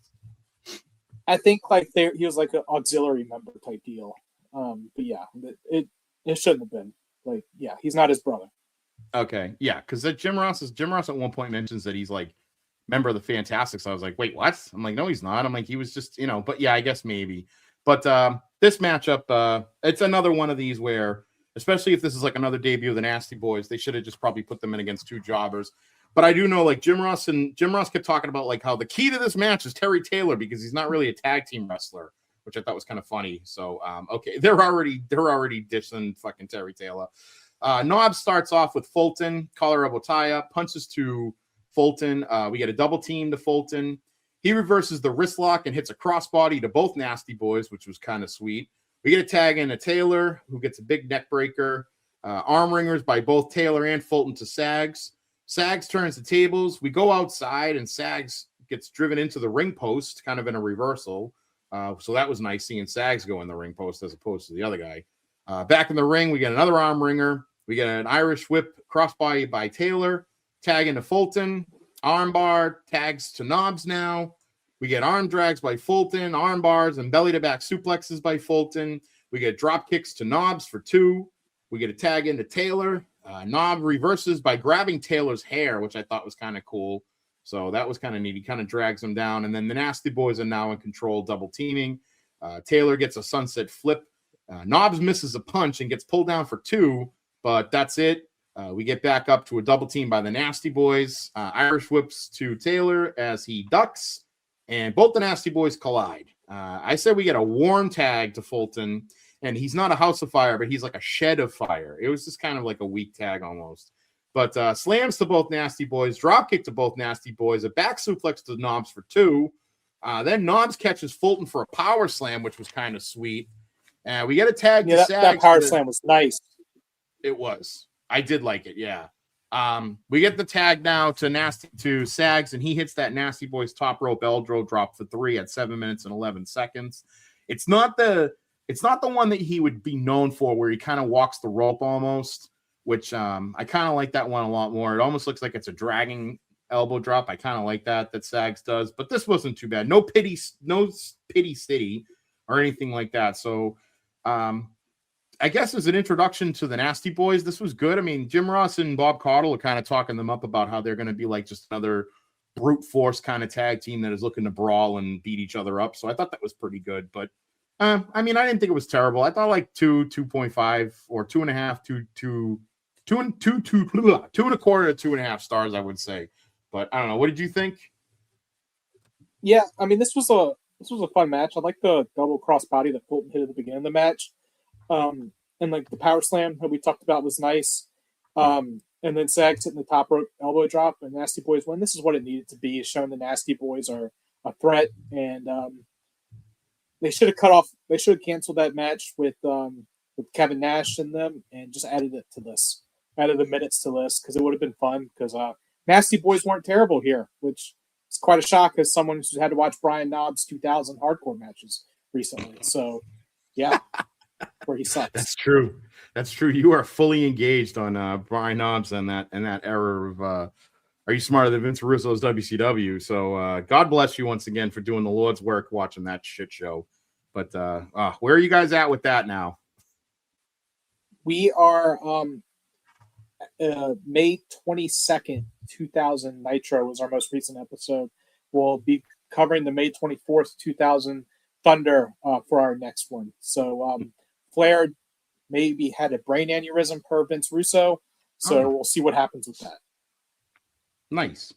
I think like he was like an auxiliary member type deal. But yeah, it shouldn't have been. Like, yeah, he's not his brother. Okay, yeah, because Jim Ross at one point mentions that he's like member of the Fantastics. I was like, wait, what? I'm like, no, he's not. I'm like, he was just, but yeah, I guess maybe. But this matchup, it's another one of these where, especially if this is like another debut of the Nasty Boys, they should have just probably put them in against two jobbers. But I do know like Jim Ross kept talking about like how the key to this match is Terry Taylor because he's not really a tag team wrestler, which I thought was kind of funny. So okay, they're already dishing fucking Terry Taylor. Knobbs starts off with Fulton, collar elbow tie-up, punches to Fulton. We get a double team to Fulton. He reverses the wrist lock and hits a crossbody to both Nasty Boys, which was kind of sweet. We get a tag in to Taylor, who gets a big neck breaker. Arm ringers by both Taylor and Fulton to Sags. Sags turns the tables. We go outside, and Sags gets driven into the ring post, kind of in a reversal. So that was nice seeing Sags go in the ring post as opposed to the other guy. Back in the ring, we get another arm ringer. We get an Irish whip crossbody by Taylor. Tag into Fulton. Armbar tags to Knobbs now. We get arm drags by Fulton, arm bars and belly to back suplexes by Fulton. We get drop kicks to Knobbs for 2. We get a tag into Taylor. Knob reverses by grabbing Taylor's hair, which I thought was kind of cool. So that was kind of neat. He kind of drags him down. And then the Nasty Boys are now in control, double teaming. Taylor gets a sunset flip. Knobbs misses a punch and gets pulled down for 2, but that's it. We get back up to a double team by the Nasty Boys. Irish whips to Taylor as he ducks, and both the Nasty Boys collide. I said we get a warm tag to Fulton, and he's not a house of fire, but he's like a shed of fire. It was just kind of like a weak tag almost. But slams to both Nasty Boys, drop kick to both Nasty Boys, a back suplex to Knobbs for 2. Then Knobbs catches Fulton for a power slam, which was kind of sweet. We get a tag to Sags. That power slam was nice. It was. I did like it, yeah. We get the tag now to Sags, and he hits that Nasty Boys top rope Eldro drop for 3 at 7 minutes and 11 seconds. It's not the one that he would be known for, where he kind of walks the rope almost, which I kind of like that one a lot more. It almost looks like it's a dragging elbow drop. I kind of like that Sags does, but this wasn't too bad. No pity city. or anything like that. So I guess as an introduction to the Nasty Boys, this was good. I mean, Jim Ross and Bob Caudle are kind of talking them up about how they're going to be like just another brute force kind of tag team that is looking to brawl and beat each other up. So I thought that was pretty good. But I mean, I didn't think it was terrible. I thought like 2.5 or 2.5, 2.25 to 2.5 stars, I would say. But I don't know. What did you think? Yeah, I mean, this was a fun match. I like the double cross body that Fulton hit at the beginning of the match. And like the power slam that we talked about was nice. And then Sags hitting the top rope elbow drop and Nasty Boys win. This is what it needed to be, showing the Nasty Boys are a threat. And they should have canceled that match with Kevin Nash in them and just added the minutes to this, because it would have been fun, because Nasty Boys weren't terrible here, which is quite a shock as someone who's had to watch Brian Knobbs' 2000 hardcore matches recently. So, yeah. Where he sucks. That's true. You are fully engaged on Brian Knobbs and that era of Are You Smarter Than Vince Russo's WCW? So God bless you once again for doing the Lord's work watching that shit show. But where are you guys at with that now? We are May 22nd, 2000 Nitro was our most recent episode. We'll be covering the May 24th, 2000 Thunder for our next one. So Flair maybe had a brain aneurysm per Vince Russo. So we'll see what happens with that. Nice.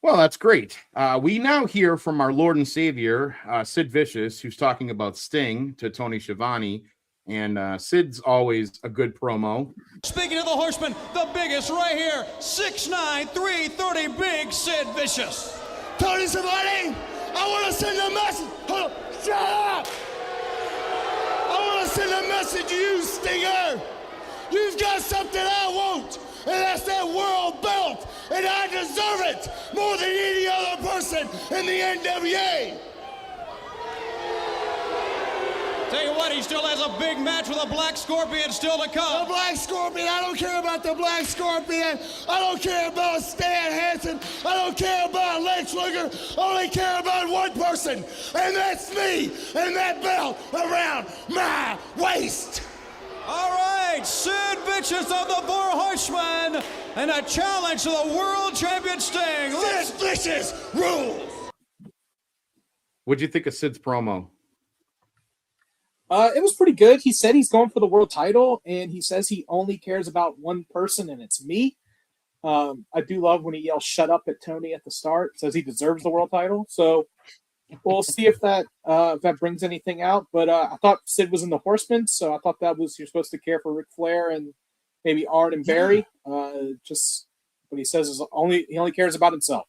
Well, that's great. We now hear from our Lord and Savior, Sid Vicious, who's talking about Sting to Tony Schiavone. And Sid's always a good promo. Speaking of the Horseman, the biggest right here, 6'9", 330, big Sid Vicious. Tony Schiavone, I want to send a message. Hold on, shut up! I want to send a message to you, Stinger. You've got something I want, and that's that world belt, and I deserve it more than any other person in the NWA. Tell you what, he still has a big match with a Black Scorpion still to come. The Black Scorpion, I don't care about the Black Scorpion. I don't care about Stan Hansen. I don't care about Lex Luger. I only care about one person, and that's me, and that belt around my waist. All right, Sid Vicious of the Four Horsemen, and a challenge to the World Champion Sting. Sid Vicious rules. What'd you think of Sid's promo? It was pretty good. He said he's going for the world title, and he says he only cares about one person, and it's me. I do love when he yells "shut up" at Tony at the start. Says he deserves the world title. So we'll see if that brings anything out. But I thought Sid was in the Horsemen, so I thought that was, you're supposed to care for Ric Flair and maybe Arn and Barry. Just what he says is he only cares about himself.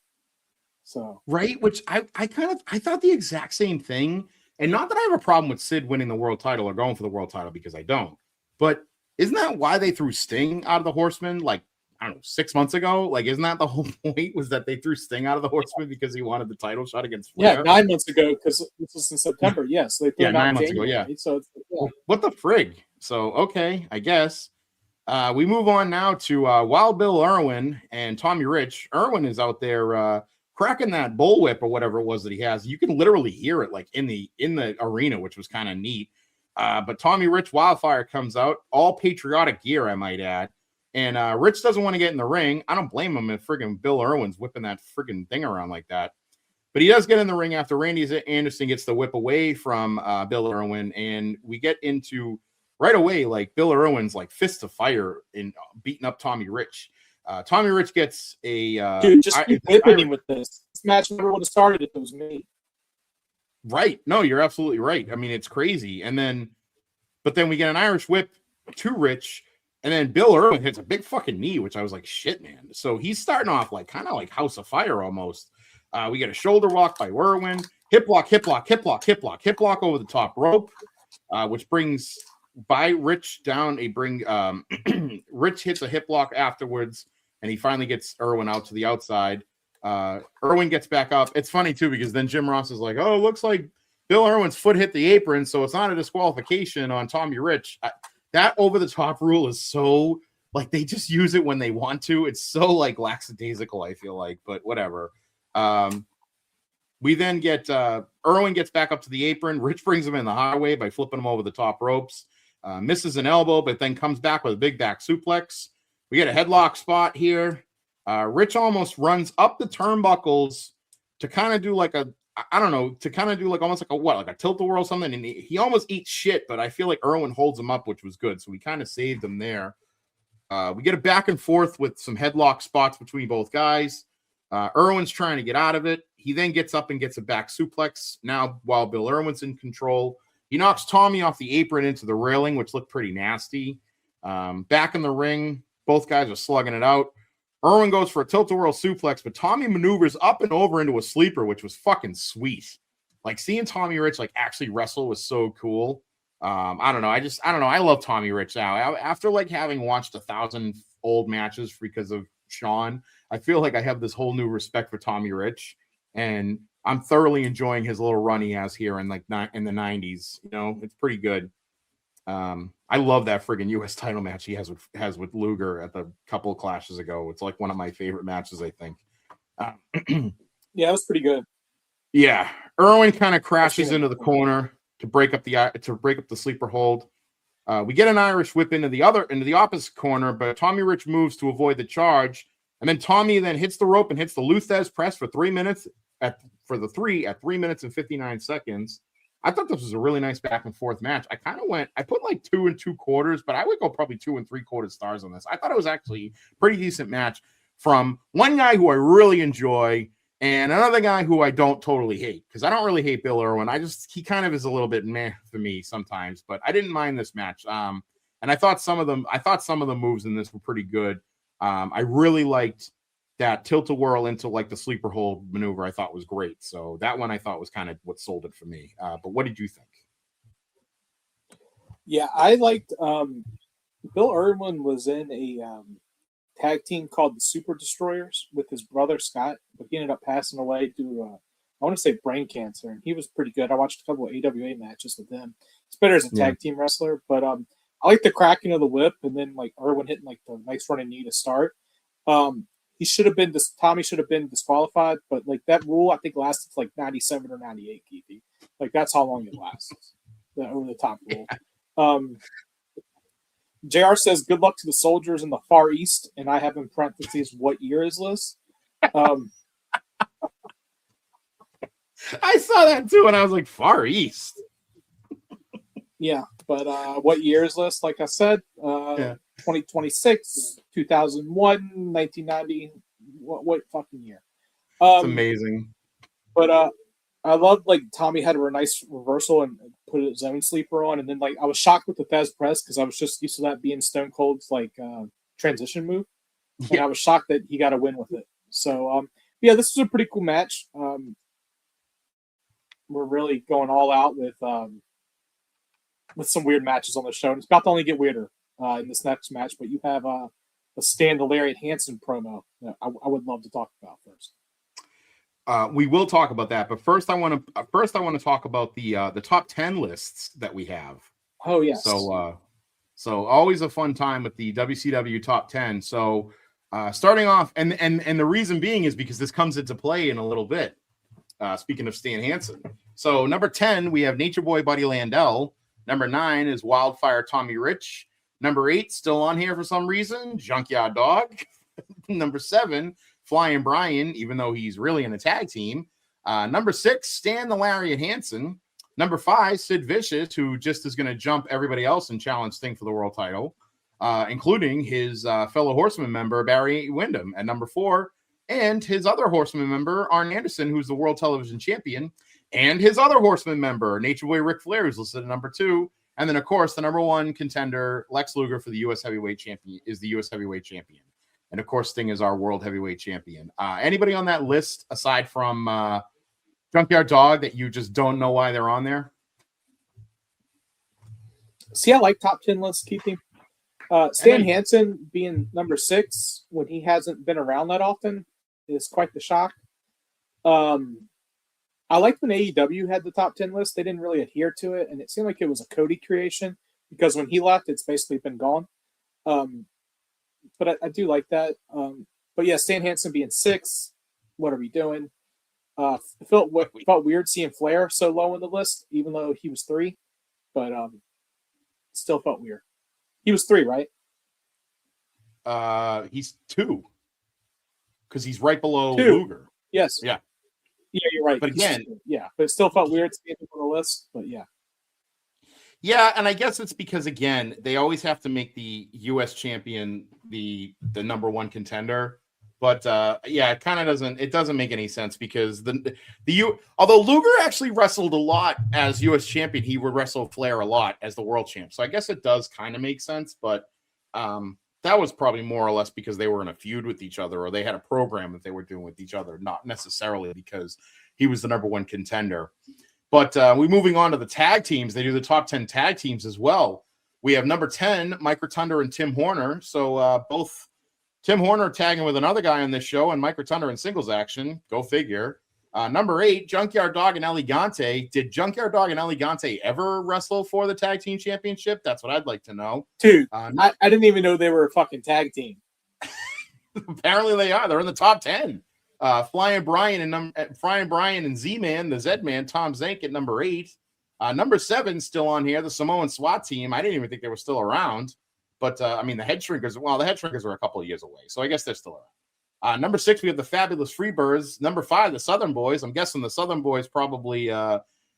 So right, which I thought the exact same thing. And not that I have a problem with Sid winning the world title or going for the world title, because I don't. But isn't that why they threw Sting out of the Horsemen, like, I don't know, 6 months ago? Like, isn't that the whole point, was that they threw Sting out of the Horsemen because he wanted the title shot against Flair? Yeah, 9 months ago, because this was in September. Yes, they threw him out 9 months ago, yeah. So what the frig? So, okay, I guess. We move on now to Wild Bill Irwin and Tommy Rich. Irwin is out there cracking that bullwhip or whatever it was that he has. You can literally hear it like in the arena, which was kind of neat. But Tommy Rich Wildfire comes out, all patriotic gear, I might add. And Rich doesn't want to get in the ring. I don't blame him if friggin' Bill Irwin's whipping that friggin' thing around like that. But he does get in the ring after Randy Anderson gets the whip away from Bill Irwin. And we get into right away, like Bill Irwin's like fists of fire in beating up Tommy Rich. Tommy Rich gets a dude. Just keep whipping him with this. This match never would have started if it was me. Right? No, you're absolutely right. I mean, it's crazy. But then we get an Irish whip to Rich, and then Bill Irwin hits a big fucking knee, which I was like, shit, man. So he's starting off like kind of like House of Fire almost. We get a shoulder walk by Irwin, hip lock over the top rope, which brings by Rich down. Rich hits a hip lock afterwards. And he finally gets Irwin out to the outside. Irwin gets back up. It's funny, too, because then Jim Ross is like, oh, it looks like Bill Irwin's foot hit the apron, so it's not a disqualification on Tommy Rich. That over-the-top rule is so, like, they just use it when they want to. It's so, like, lackadaisical, I feel like, but whatever. We then get Irwin gets back up to the apron. Rich brings him in the highway by flipping him over the top ropes. Misses an elbow, but then comes back with a big back suplex. We get a headlock spot here. Rich almost runs up the turnbuckles to kind of do like a, I don't know, to kind of do like almost like a what, like a tilt-a-whirl or something. And he almost eats shit, but I feel like Irwin holds him up, which was good. So we kind of saved him there. We get a back and forth with some headlock spots between both guys. Irwin's trying to get out of it. He then gets up and gets a back suplex. Now, while Bill Irwin's in control, he knocks Tommy off the apron into the railing, which looked pretty nasty. Back in the ring, both guys are slugging it out. Irwin goes for a tilt-a-whirl suplex, but Tommy maneuvers up and over into a sleeper, which was fucking sweet. Like seeing Tommy Rich like actually wrestle was so cool. I don't know. I don't know. I love Tommy Rich now. After like having watched 1,000 old matches because of Sean, I feel like I have this whole new respect for Tommy Rich, and I'm thoroughly enjoying his little run he has here in like in the 90s. You know, it's pretty good. I love that friggin' U.S. title match he has with Luger at the couple of clashes ago. It's like one of my favorite matches, I think. Yeah, it was pretty good. Yeah, Irwin kind of crashes into the corner to break up the sleeper hold. We get an Irish whip into the opposite corner, but Tommy Rich moves to avoid the charge, and then Tommy then hits the rope and hits the Luthez press for 3 minutes at 3 minutes and 59 seconds. I thought this was a really nice back and forth match. I put like 2 2/4, but I would go probably 2 3/4 stars on this. I thought it was actually a pretty decent match from one guy who I really enjoy and another guy who I don't totally hate, because I don't really hate Bill Irwin. He kind of is a little bit meh for me sometimes, but I didn't mind this match. And I thought some of the moves in this were pretty good. I really liked that tilt-a-whirl into like the sleeper hold maneuver. I thought was great. So that one I thought was kind of what sold it for me. But what did you think? Yeah, I liked Bill Irwin was in a tag team called the Super Destroyers with his brother Scott, but he ended up passing away due to I want to say brain cancer, and he was pretty good. I watched a couple of AWA matches with him. He's better as a tag team wrestler, but I like the cracking of the whip and then like Irwin hitting like the nice running knee to start. Tommy should have been disqualified, but like that rule I think lasted like 97 or 98, Keithie. Like that's how long it lasts. The over the top rule. JR says, good luck to the soldiers in the Far East, and I have in parentheses, what year is this? I saw that too, and I was like, Far East. Yeah, but what year is this? Like I said, 2026, 2001, 1990. What fucking year? It's amazing. But I love like Tommy had a nice reversal and put his own sleeper on, and then like I was shocked with the Thez press because I was just used to that being Stone Cold's like transition move, and I was shocked that he got a win with it. So yeah, this was a pretty cool match. We're really going all out with some weird matches on the show, and it's about to only get weirder in this next match. But you have a Stan the Lariat Hansen promo that I would love to talk about first. We will talk about that, but first I want to talk about the top 10 lists that we have. Oh yes. So always a fun time with the WCW top 10. So starting off, and the reason being is because this comes into play in a little bit. Speaking of Stan Hansen, so number 10 we have Nature Boy Buddy Landel. Number 9 is Wildfire Tommy Rich. Number 8 still on here for some reason, Junkyard Dog. Number 7. Flying Brian, even though he's really in a tag team. Number 6, Stan the Lariat Hansen. Number 5, Sid Vicious, who just is going to jump everybody else and challenge Sting for the world title, including his fellow Horseman member, Barry Windham, at number 4, and his other Horseman member, Arn Anderson, who's the world television champion, and his other Horseman member, Nature Boy Ric Flair, who's listed at number 2. And then, of course, the number 1 contender, Lex Luger, for the U.S. Heavyweight Champion, is the U.S. Heavyweight Champion. And, of course, Sting is our World Heavyweight Champion. Anybody on that list, aside from Junkyard Dog, that you just don't know why they're on there? See, I like top 10 lists, Keithie. Stan Hansen being number 6 when he hasn't been around that often is quite the shock. I like when AEW had the top 10 list. They didn't really adhere to it, and it seemed like it was a Cody creation because when he left, it's basically been gone. But I do like that. But yeah, Stan Hansen being 6, what are we doing? It felt weird seeing Flair so low on the list, even though he was 3. But still felt weird. He was 3, right? He's 2 because he's right below 2. Luger. Yes. Yeah. Yeah, you're right. But again, but it still felt weird seeing him on the list. But yeah. Yeah, and I guess it's because again they always have to make the U.S. champion the number 1 contender. But it kind of doesn't make any sense because although Luger actually wrestled a lot as U.S. champion, he would wrestle Flair a lot as the world champ. So I guess it does kind of make sense, but that was probably more or less because they were in a feud with each other or they had a program that they were doing with each other, not necessarily because he was the number 1 contender. But we're moving on to the tag teams. They do the top 10 tag teams as well. We have number 10, Mike Rotunda and Tim Horner. So both Tim Horner tagging with another guy on this show and Mike Rotunda in singles action. Go figure. Number 8, Junkyard Dog and Elegante. Did Junkyard Dog and Elegante ever wrestle for the tag team championship? That's what I'd like to know. Dude, I didn't even know they were a fucking tag team. Apparently they are. They're in the top 10. Flying Brian and Z-Man, the Z-Man, Tom Zank at number 8. Number 7 still on here, the Samoan SWAT team. I didn't even think they were still around. But, the Head Shrinkers, the Head Shrinkers are a couple of years away. So I guess they're still around. Number 6, we have the Fabulous Freebirds. Number 5, the Southern Boys. I'm guessing the Southern Boys probably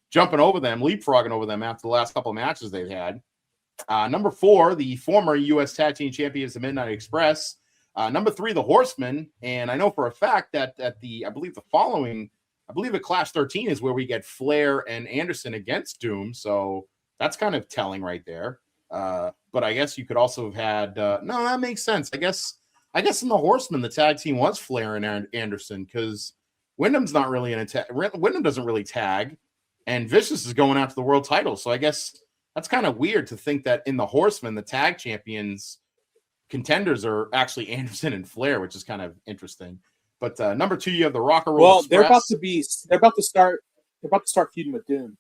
jumping over them, leapfrogging over them after the last couple of matches they've had. Number 4, the former U.S. Tag Team Champions, the Midnight Express. Number 3, the Horsemen. And I know for a fact that at I believe at Clash 13 is where we get Flair and Anderson against Doom. So that's kind of telling right there. But I guess you could also have had no, that makes sense. I guess in the Horsemen, the tag team was Flair and Anderson because Wyndham's not really in a tag. Wyndham doesn't really tag, and Vicious is going after the world title. So I guess that's kind of weird to think that in the Horsemen, the tag champions contenders are actually Anderson and Flair, which is kind of interesting. But number 2, you have the Rock and Roll Express. They're about to start feuding with Doom.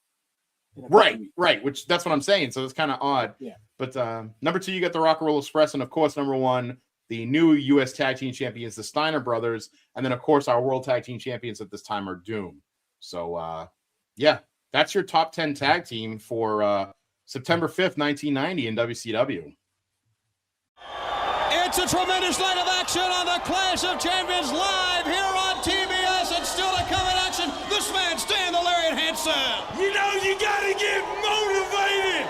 Right. Which that's what I'm saying. So it's kind of odd. Yeah. But number 2, you got the Rock and Roll Express, and of course, number 1, the new U.S. Tag Team Champions, the Steiner Brothers, and then of course our World Tag Team Champions at this time are Doom. So that's your top 10 tag team for September 5th, 1990 in WCW. It's a tremendous night of action on the Clash of Champions live here on TBS, and still to come in action, this man, Stan the Lariat Hansen. You know, you gotta get motivated.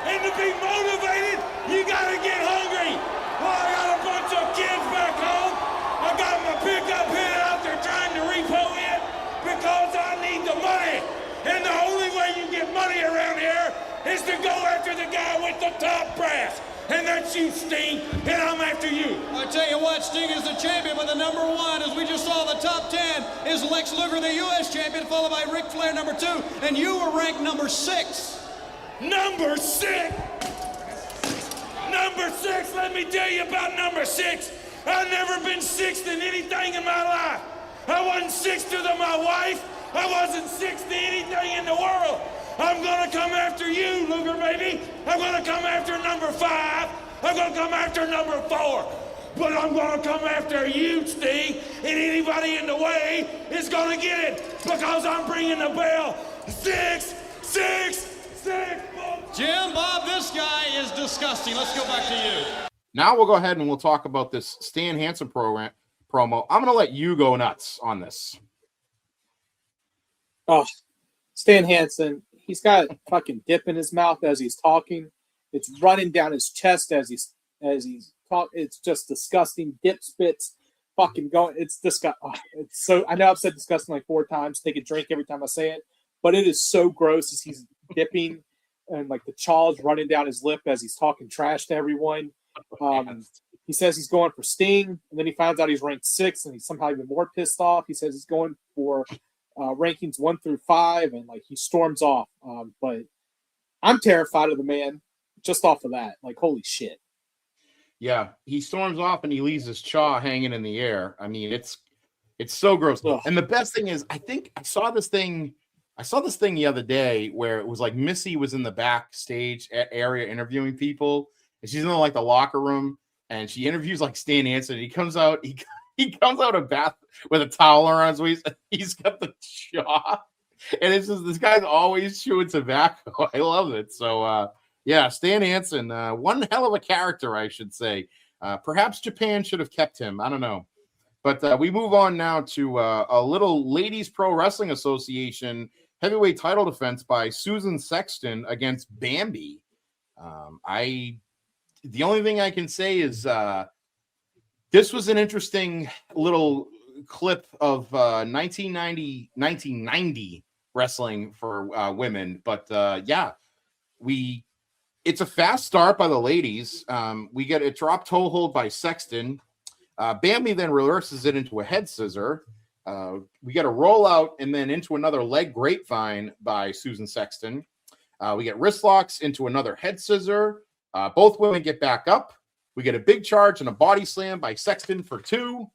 And to be motivated, you gotta get hungry. Well, I got a bunch of kids back home. I got my pickup head out there trying to repo it because I need the money. And the only way you get money around here is to go after the guy with the top brass. And that's you, Sting, and I'm after you. I tell you what, Sting is the champion, but the number 1, as we just saw, the top 10 is Lex Luger, the U.S. champion, followed by Ric Flair, number 2, and you were ranked number 6. Number 6? Number 6, let me tell you about number 6. I've never been 6th in anything in my life. I wasn't 6th to my wife. I wasn't 6th to anything in the world. I'm gonna come after you, Luger, baby. I'm gonna come after number 5. I'm gonna come after number 4. But I'm gonna come after you, Sting, and anybody in the way is gonna get it because I'm bringing the bell. 6, 6, 6. Jim, Bob, this guy is disgusting. Let's go back to you. Now we'll go ahead and we'll talk about this Stan Hansen promo. I'm gonna let you go nuts on this. Oh, Stan Hansen. He's got fucking dip in his mouth as he's talking. It's running down his chest as he's talking. It's just disgusting. Dip spits, fucking going. It's disgusting. Oh, it's so. I know I've said disgusting like 4 times. Take a drink every time I say it, but it is so gross as he's dipping and like the chaw's running down his lip as he's talking trash to everyone. He says he's going for Sting, and then he finds out he's ranked 6th, and he's somehow even more pissed off. He says he's going for rankings 1 through 5, and like he storms off. But I'm terrified of the man just off of that. Like, holy shit. Yeah, he storms off and he leaves his chaw hanging in the air. I mean, it's so gross. Ugh. And the best thing is, I think I saw this thing the other day where it was like Missy was in the backstage area interviewing people, and she's in like the locker room, and she interviews like Stan Hansen. He comes out, he comes out of bath with a towel around his waist. He's got the jaw, and it's just this guy's always chewing tobacco. I love it. So yeah, Stan Hansen, one hell of a character, I should say. Perhaps Japan should have kept him. I don't know. But we move on now to a little Ladies Pro Wrestling Association heavyweight title defense by Susan Sexton against Bambi. The only thing I can say is this was an interesting little clip of 1990 wrestling for women. But yeah, it's a fast start by the ladies. We get a drop toe hold by Sexton. Bambi then reverses it into a head scissor. We get a rollout and then into another leg grapevine by Susan Sexton. We get wrist locks into another head scissor. Both women get back up. We get a big charge and a body slam by Sexton for 2.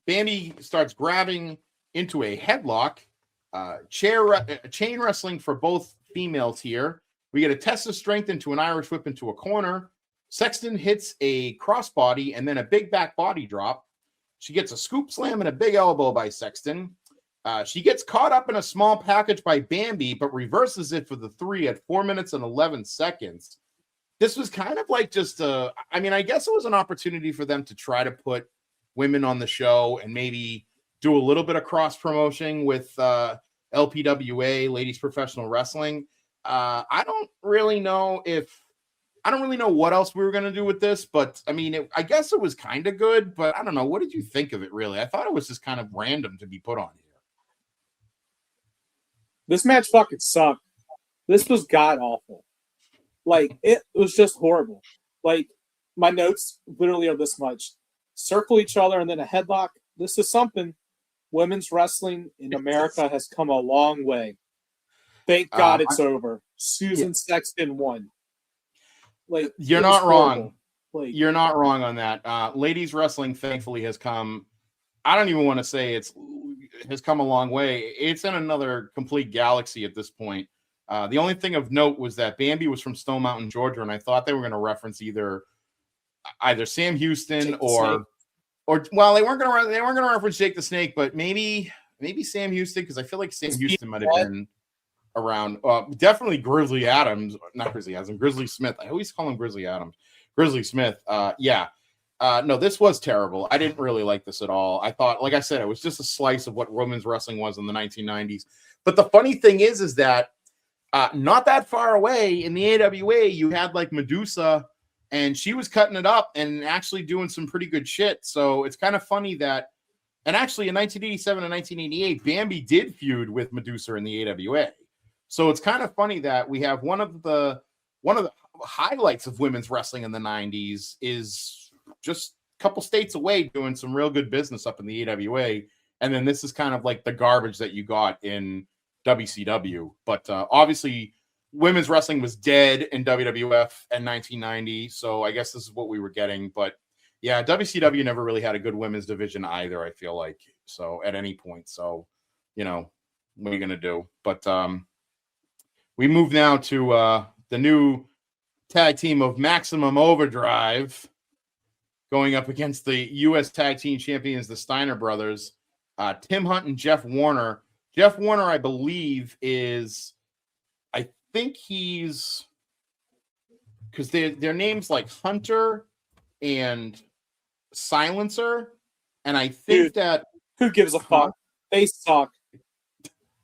Bambi starts grabbing into a headlock. Chain wrestling for both females here. We get a test of strength into an Irish whip into a corner. Sexton hits a crossbody and then a big back body drop. She gets a scoop slam and a big elbow by Sexton. She gets caught up in a small package by Bambi, but reverses it for the 3 at 4 minutes and 11 seconds. This was kind of like just I guess it was an opportunity for them to try to put women on the show and maybe do a little bit of cross promotion with LPWA, Ladies Professional Wrestling. I don't really know what else we were going to do with this, but I mean, I guess it was kind of good, but I don't know. What did you think of it, really? I thought it was just kind of random to be put on here. This match fucking sucked. This was god-awful. Like, it was just horrible. Like, my notes literally are this much. Circle each other and then a headlock. This is something. Women's wrestling in America has come a long way. Thank God it's over. Susan Sexton won. Like, you're not wrong. You're not wrong on that. Ladies wrestling, thankfully, has come. I don't even want to say has come a long way. It's in another complete galaxy at this point. The only thing of note was that Bambi was from Stone Mountain, Georgia, and I thought they were going to reference either Sam Houston or well, they weren't going to reference Jake the Snake, but maybe Sam Houston, because I feel like Sam Houston might have been around. Definitely Grizzly Smith. I always call him Grizzly Adams. Grizzly Smith. No, this was terrible. I didn't really like this at all. I thought, like I said, it was just a slice of what women's wrestling was in the 1990s. But the funny thing is that not that far away in the AWA, you had like Medusa, and she was cutting it up and actually doing some pretty good shit. So it's kind of funny that, and actually in 1987 and 1988, Bambi did feud with Medusa in the AWA. So it's kind of funny that we have one of the highlights of women's wrestling in the 90s is just a couple states away doing some real good business up in the AWA. And then this is kind of like the garbage that you got in WCW. But obviously women's wrestling was dead in WWF in 1990. So I guess this is what we were getting. But yeah, WCW never really had a good women's division either, I feel like. So at any point. So, what are you going to do? But we move now to the new tag team of Maximum Overdrive going up against the U.S. Tag Team Champions, the Steiner Brothers, Tim Hunt and Jeff Warner. Jeff Warner, I believe, I think he's, because their names like Hunter and Silencer, and I think who gives a fuck? They suck.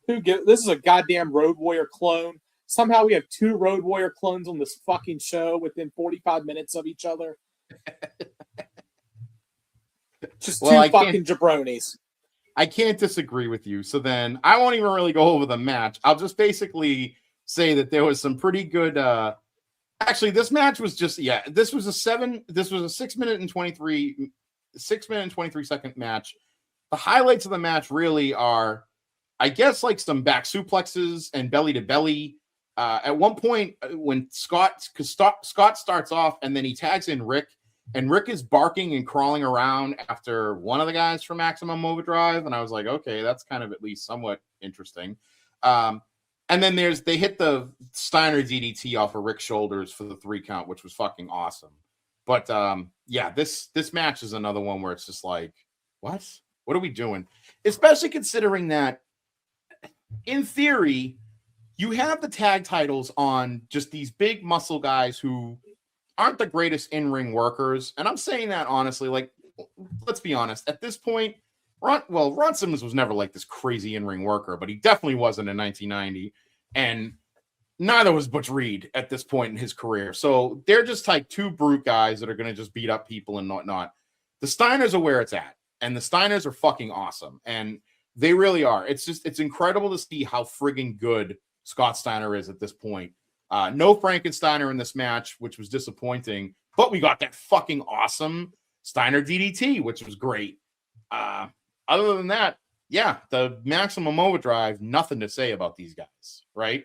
This is a goddamn Road Warrior clone. Somehow we have 2 Road Warrior clones on this fucking show within 45 minutes of each other. Just 2 fucking jabronis. I can't disagree with you. So then I won't even really go over the match. I'll just basically say that there was some pretty good. Actually, this match was just This was a 6 minute and 23 second match. The highlights of the match really are, I guess, like some back suplexes and belly to belly. At one point, when Scott starts off and then he tags in Rick, and Rick is barking and crawling around after one of the guys from Maximum Overdrive, and I was like, okay, that's kind of at least somewhat interesting. And then they hit the Steiner DDT off of Rick's shoulders for the 3 count, which was fucking awesome. But yeah, this match is another one where it's just like, what are we doing? Especially considering that in theory, you have the tag titles on just these big muscle guys who aren't the greatest in-ring workers. And I'm saying that honestly, like, let's be honest. At this point, Ron Simmons was never like this crazy in-ring worker, but he definitely wasn't in 1990. And neither was Butch Reed at this point in his career. So they're just like two brute guys that are going to just beat up people and whatnot. The Steiners are where it's at. And the Steiners are fucking awesome. And they really are. It's incredible to see how friggin' good Scott Steiner is at this point. No Frankensteiner in this match, which was disappointing, but we got that fucking awesome Steiner DDT, which was great. Other than that, yeah, the Maximum Overdrive, nothing to say about these guys, right?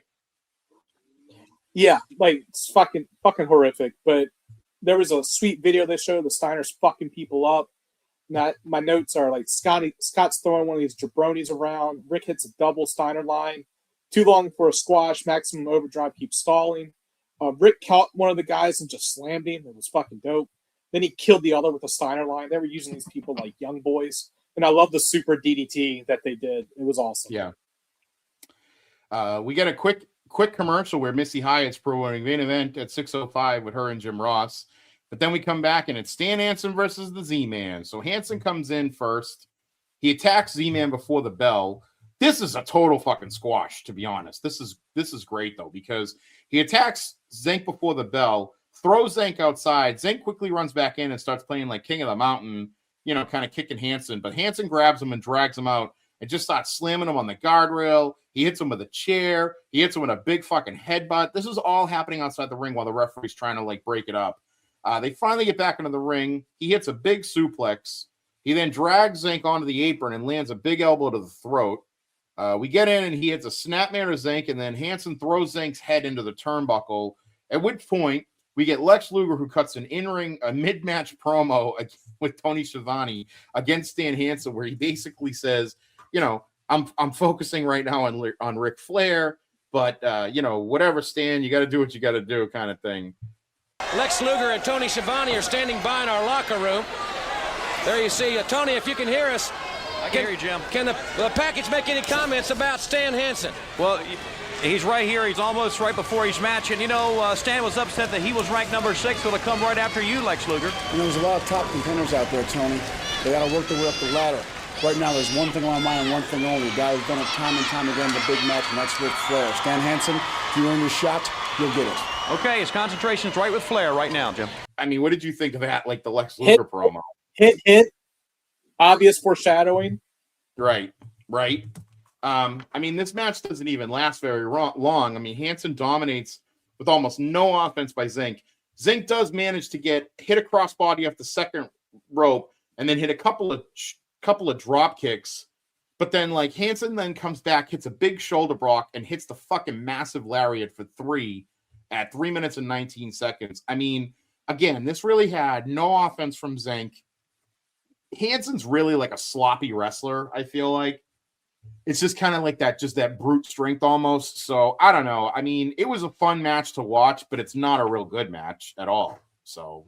Yeah, like it's fucking horrific. But there was a sweet video they showed the Steiners fucking people up. My notes are like Scott's throwing one of these jabronis around. Rick hits a double Steiner line. Too long for a squash. Maximum Overdrive keeps stalling. Rick caught one of the guys and just slammed him. It was fucking dope. Then he killed the other with a Steiner line. They were using these people like young boys. And I love the super DDT that they did. It was awesome. Yeah. We get a quick commercial where Missy Hyatt's promoting main event at 6:05 with her and Jim Ross. But then we come back and it's Stan Hansen versus the Z-Man. So Hansen comes in first. He attacks Z-Man before the bell. This is a total fucking squash, to be honest. This is great, though, because he attacks Zenk before the bell, throws Zenk outside. Zenk quickly runs back in and starts playing like King of the Mountain, kind of kicking Hansen. But Hansen grabs him and drags him out and just starts slamming him on the guardrail. He hits him with a chair. He hits him with a big fucking headbutt. This is all happening outside the ring while the referee's trying to, like, break it up. They finally get back into the ring. He hits a big suplex. He then drags Zenk onto the apron and lands a big elbow to the throat. We get in and he hits a snapmare to Zenk, and then Hansen throws Zenk's head into the turnbuckle, at which point we get Lex Luger, who cuts a mid-match promo with Tony Schiavone against Stan Hansen, where he basically says, I'm focusing right now on Ric Flair, but, whatever, Stan, you got to do what you got to do kind of thing. Lex Luger and Tony Schiavone are standing by in our locker room. There you see, Tony, if you can hear us. I can hear you, Jim. Can the package make any comments about Stan Hansen? Well, he's right here. He's almost right before his match. And, Stan was upset that he was ranked number 6, so it'll come right after you, Lex Luger. There's a lot of top contenders out there, Tony. They got to work their way up the ladder. Right now, there's one thing on my mind and one thing only. The guy who's done it time and time again in the big match, and that's Ric Flair. Stan Hansen, if you earn your shot, you'll get it. Okay, his concentration's right with Flair right now, Jim. I mean, what did you think of that, like the Lex Luger promo? Hit. Obvious foreshadowing. Right. I mean, this match doesn't even last very long. I mean, Hansen dominates with almost no offense by Zenk. Zenk does manage to hit a crossbody off the second rope and then hit a couple of drop kicks. But then, like, Hansen then comes back, hits a big shoulder block, and hits the fucking massive lariat for 3 at 3 minutes and 19 seconds. I mean, again, this really had no offense from Zenk. Hansen's really like a sloppy wrestler, I feel like. It's just kind of like that brute strength almost. So, I don't know. I mean, it was a fun match to watch, but it's not a real good match at all. So,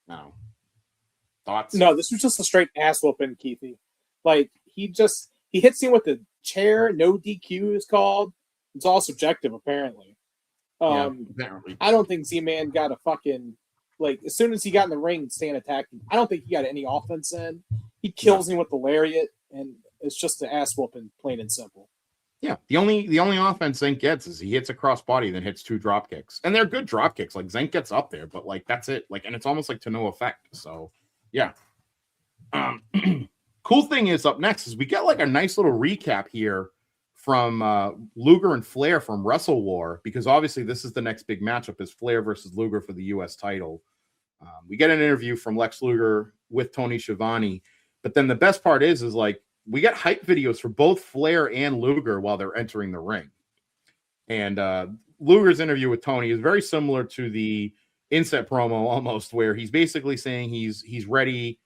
no. Thoughts? No, this was just a straight ass whooping, Keithie. Like, he hits him with the chair, no DQ is called. It's all subjective, apparently. Apparently. I don't think Z-Man got a fucking... Like, as soon as he got in the ring, Stan attacked him. I don't think he got any offense in. He kills him with the lariat, and it's just an ass whooping, plain and simple. Yeah, the only offense Zenk gets is he hits a crossbody, then hits 2 drop kicks. And they're good drop kicks. Like, Zenk gets up there, but, like, that's it. Like, and it's almost like to no effect. So, yeah. Cool thing is up next is we get, like, a nice little recap here from Luger and Flair from Wrestle War, because obviously this is the next big matchup is Flair versus Luger for the U.S. title. We get an interview from Lex Luger with Tony Schiavone, but then the best part is like we get hype videos for both Flair and Luger while they're entering the ring. And Luger's interview with Tony is very similar to the inset promo almost, where he's basically saying he's ready.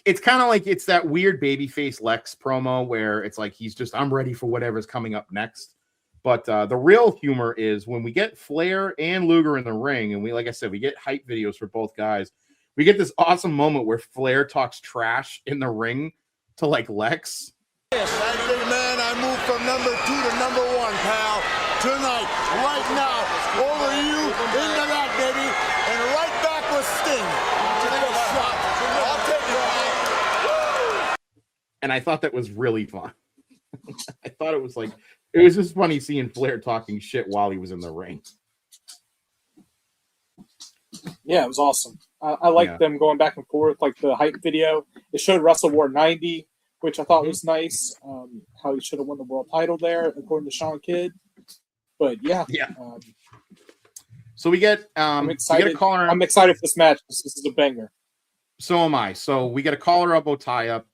It's kind of like it's that weird babyface Lex promo where it's like I'm ready for whatever's coming up next. But the real humor is when we get Flair and Luger in the ring, and like I said, we get hype videos for both guys. We get this awesome moment where Flair talks trash in the ring to like Lex. Saturday, man, I moved from number 2 to number 1, pal. Tonight, right now, over you, into that, baby, and right back with Sting. I'll take it. And I thought that was really fun. I thought it was just funny seeing Flair talking shit while he was in the ring. Yeah, it was awesome. I liked them going back and forth, like the hype video. It showed Russell War 90, which I thought was nice. How he should have won the world title there, according to Sean Kidd. But yeah. So we get I'm excited. We get a collar. I'm excited for this match. This is a banger. So am I. So we get a collar elbow tie up.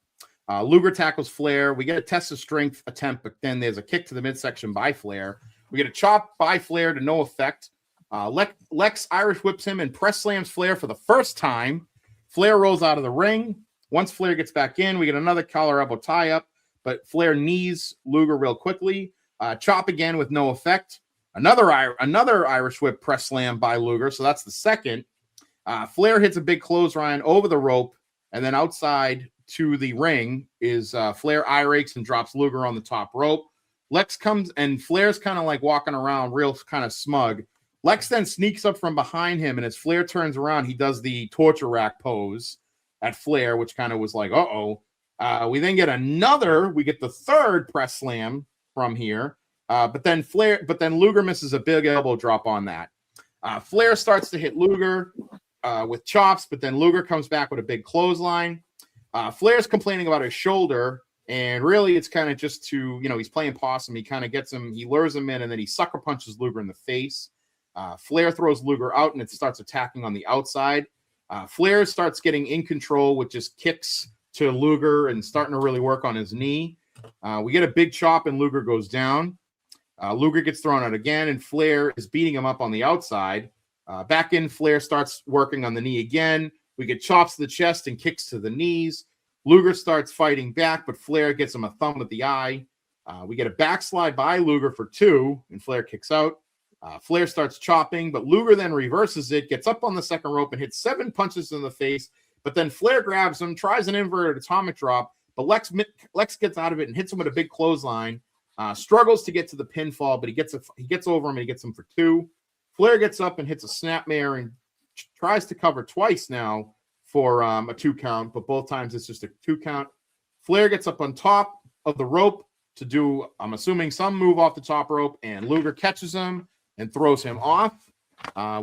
Luger tackles Flair. We get a test of strength attempt, but then there's a kick to the midsection by Flair. We get a chop by Flair to no effect. Lex Irish whips him and press slams Flair for the first time. Flair rolls out of the ring. Once Flair gets back in, we get another collar elbow tie up, but Flair knees Luger real quickly. Chop again with no effect. Another Irish whip press slam by Luger, so that's the second. Flair hits a big clothesline over the rope, and then outside to the ring is Flair eye rakes and drops Luger on the top rope. Lex comes, and Flair's kind of like walking around real kind of smug. Lex then sneaks up from behind him, and as Flair turns around, he does the torture rack pose at Flair, which kind of was like, uh-oh. We then get we get the third press slam from here. But then Luger misses a big elbow drop on that. Flair starts to hit Luger with chops, but then Luger comes back with a big clothesline. Flair's complaining about his shoulder, and really it's kind of just to, he's playing possum. He kind of gets him, he lures him in, and then he sucker punches Luger in the face. Flair throws Luger out, and it starts attacking on the outside. Flair starts getting in control with just kicks to Luger and starting to really work on his knee. We get a big chop, and Luger goes down. Luger gets thrown out again, and Flair is beating him up on the outside. Back in, Flair starts working on the knee again. We get chops to the chest and kicks to the knees. Luger starts fighting back, but Flair gets him a thumb with the eye. We get a backslide by Luger for 2, and Flair kicks out. Flair starts chopping, but Luger then reverses it, gets up on the second rope, and hits 7 punches in the face. But then Flair grabs him, tries an inverted atomic drop, but Lex gets out of it and hits him with a big clothesline. Struggles to get to the pinfall, but he gets over him and he gets him for 2. Flair gets up and hits a snapmare and tries to cover twice now for a 2 count, but both times it's just a 2 count. Flair gets up on top of the rope to do, I'm assuming, some move off the top rope, and Luger catches him and throws him off.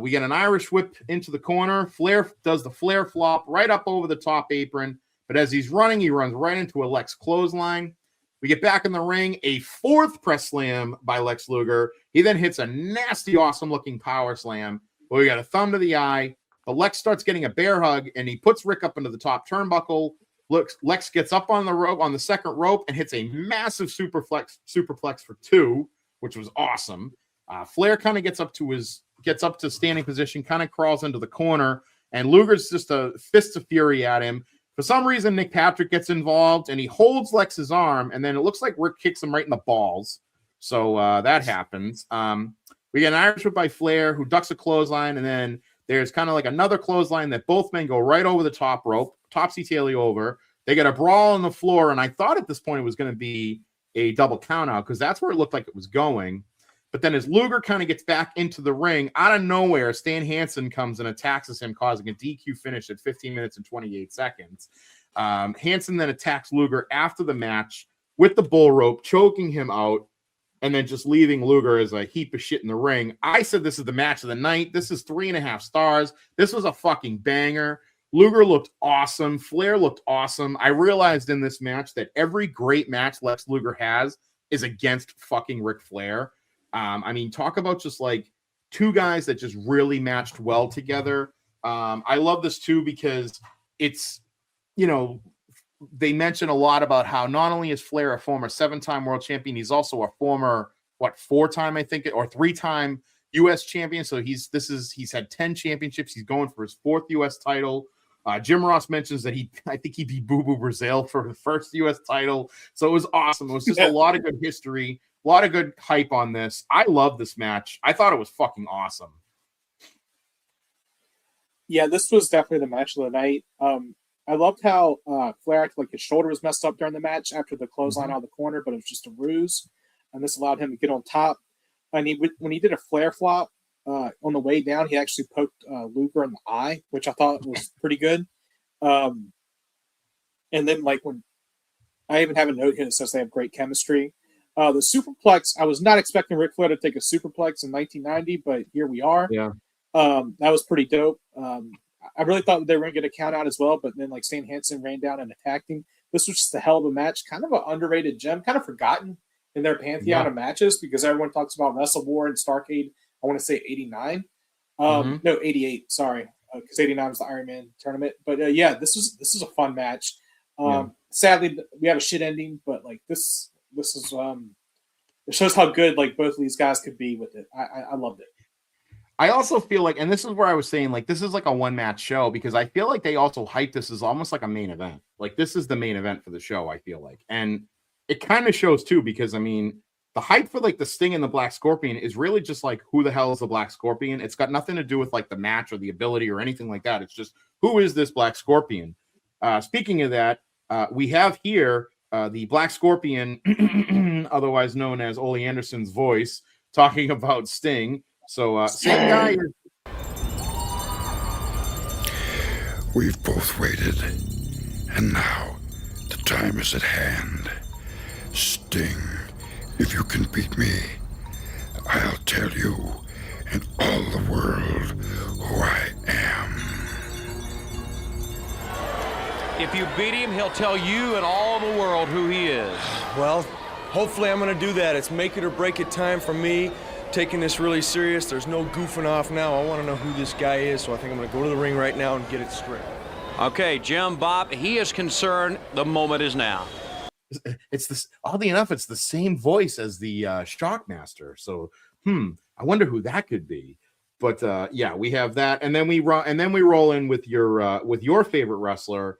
We get an Irish whip into the corner. Flair does the Flair flop right up over the top apron, but as he's running, he runs right into a Lex clothesline. We get back in the ring, a 4th press slam by Lex Luger. He then hits a nasty, awesome-looking power slam. But we got a thumb to the eye. But Lex starts getting a bear hug, and he puts Rick up into the top turnbuckle. Lex gets up on the rope, on the second rope, and hits a massive superplex for 2, which was awesome. Flair kind of gets up to standing position, kind of crawls into the corner, and Luger's just a fist of fury at him. For some reason, Nick Patrick gets involved, and he holds Lex's arm, and then it looks like Rick kicks him right in the balls. So that happens. We get an Irish whip by Flair, who ducks a clothesline, and then there's kind of like another clothesline that both men go right over the top rope, topsy-taily over. They get a brawl on the floor, and I thought at this point it was going to be a double countout because that's where it looked like it was going. But then as Luger kind of gets back into the ring, out of nowhere, Stan Hansen comes and attacks him, causing a DQ finish at 15 minutes and 28 seconds. Hansen then attacks Luger after the match with the bull rope, choking him out, and then just leaving Luger as a heap of shit in the ring. I said this is the match of the night. This is 3.5 stars. This was a fucking banger. Luger looked awesome. Flair looked awesome. I realized in this match that every great match Lex Luger has is against fucking Ric Flair. I mean, talk about just like 2 guys that just really matched well together. I love this too because it's, they mention a lot about how not only is Flair a former 7-time world champion, he's also a former 4-time, I think, or 3-time U.S. champion. So he's had 10 championships. He's going for his 4th U.S. title. Jim Ross mentions that I think he beat Boo Boo Brazil for the first U.S. title. So it was awesome. It was just a lot of good history, a lot of good hype on this. I love this match. I thought it was fucking awesome. Yeah, this was definitely the match of the night. I loved how Flair acted like his shoulder was messed up during the match after the clothesline out of the corner, but it was just a ruse. And this allowed him to get on top. And when he did a Flair flop on the way down, he actually poked Luger in the eye, which I thought was pretty good. And then, like, when I even have a note here that says they have great chemistry. The superplex, I was not expecting Ric Flair to take a superplex in 1990, but here we are. Yeah. That was pretty dope. I really thought they were going to get a count out as well, but then, like, Stan Hansen ran down and attacked him. This was just a hell of a match, kind of an underrated gem, kind of forgotten in their pantheon of matches because everyone talks about Wrestle War and Starrcade. I want to say 89. No, 88. Sorry, because 89 was the Iron Man tournament. But yeah, this is a fun match. Sadly, we have a shit ending, but like this is it shows how good like both of these guys could be with it. I loved it. I also feel like, and this is where I was saying, like, this is like a one-match show because I feel like they also hype this as almost like a main event. Like, this is the main event for the show, I feel like. And it kind of shows, too, because, I mean, the hype for, like, the Sting and the Black Scorpion is really just, like, who the hell is the Black Scorpion? It's got nothing to do with, like, the match or the ability or anything like that. It's just, who is this Black Scorpion? Speaking of that, we have here the Black Scorpion, otherwise known as Ole Anderson's voice, talking about Sting. So, same guy. We've both waited, and now the time is at hand. Sting, if you can beat me, I'll tell you and all the world who I am. If you beat him, he'll tell you and all the world who he is. Well, hopefully I'm going to do that. It's make it or break it time for me. Taking this really serious. There's no goofing off now. I want to know who this guy is, so I think I'm going to go to the ring right now and get it straight. Okay, Jim, Bob, he is concerned. The moment is now. It's this. Oddly enough, it's the same voice as the Shockmaster. So, I wonder who that could be. But yeah, we have that, and then we roll in with your favorite wrestler,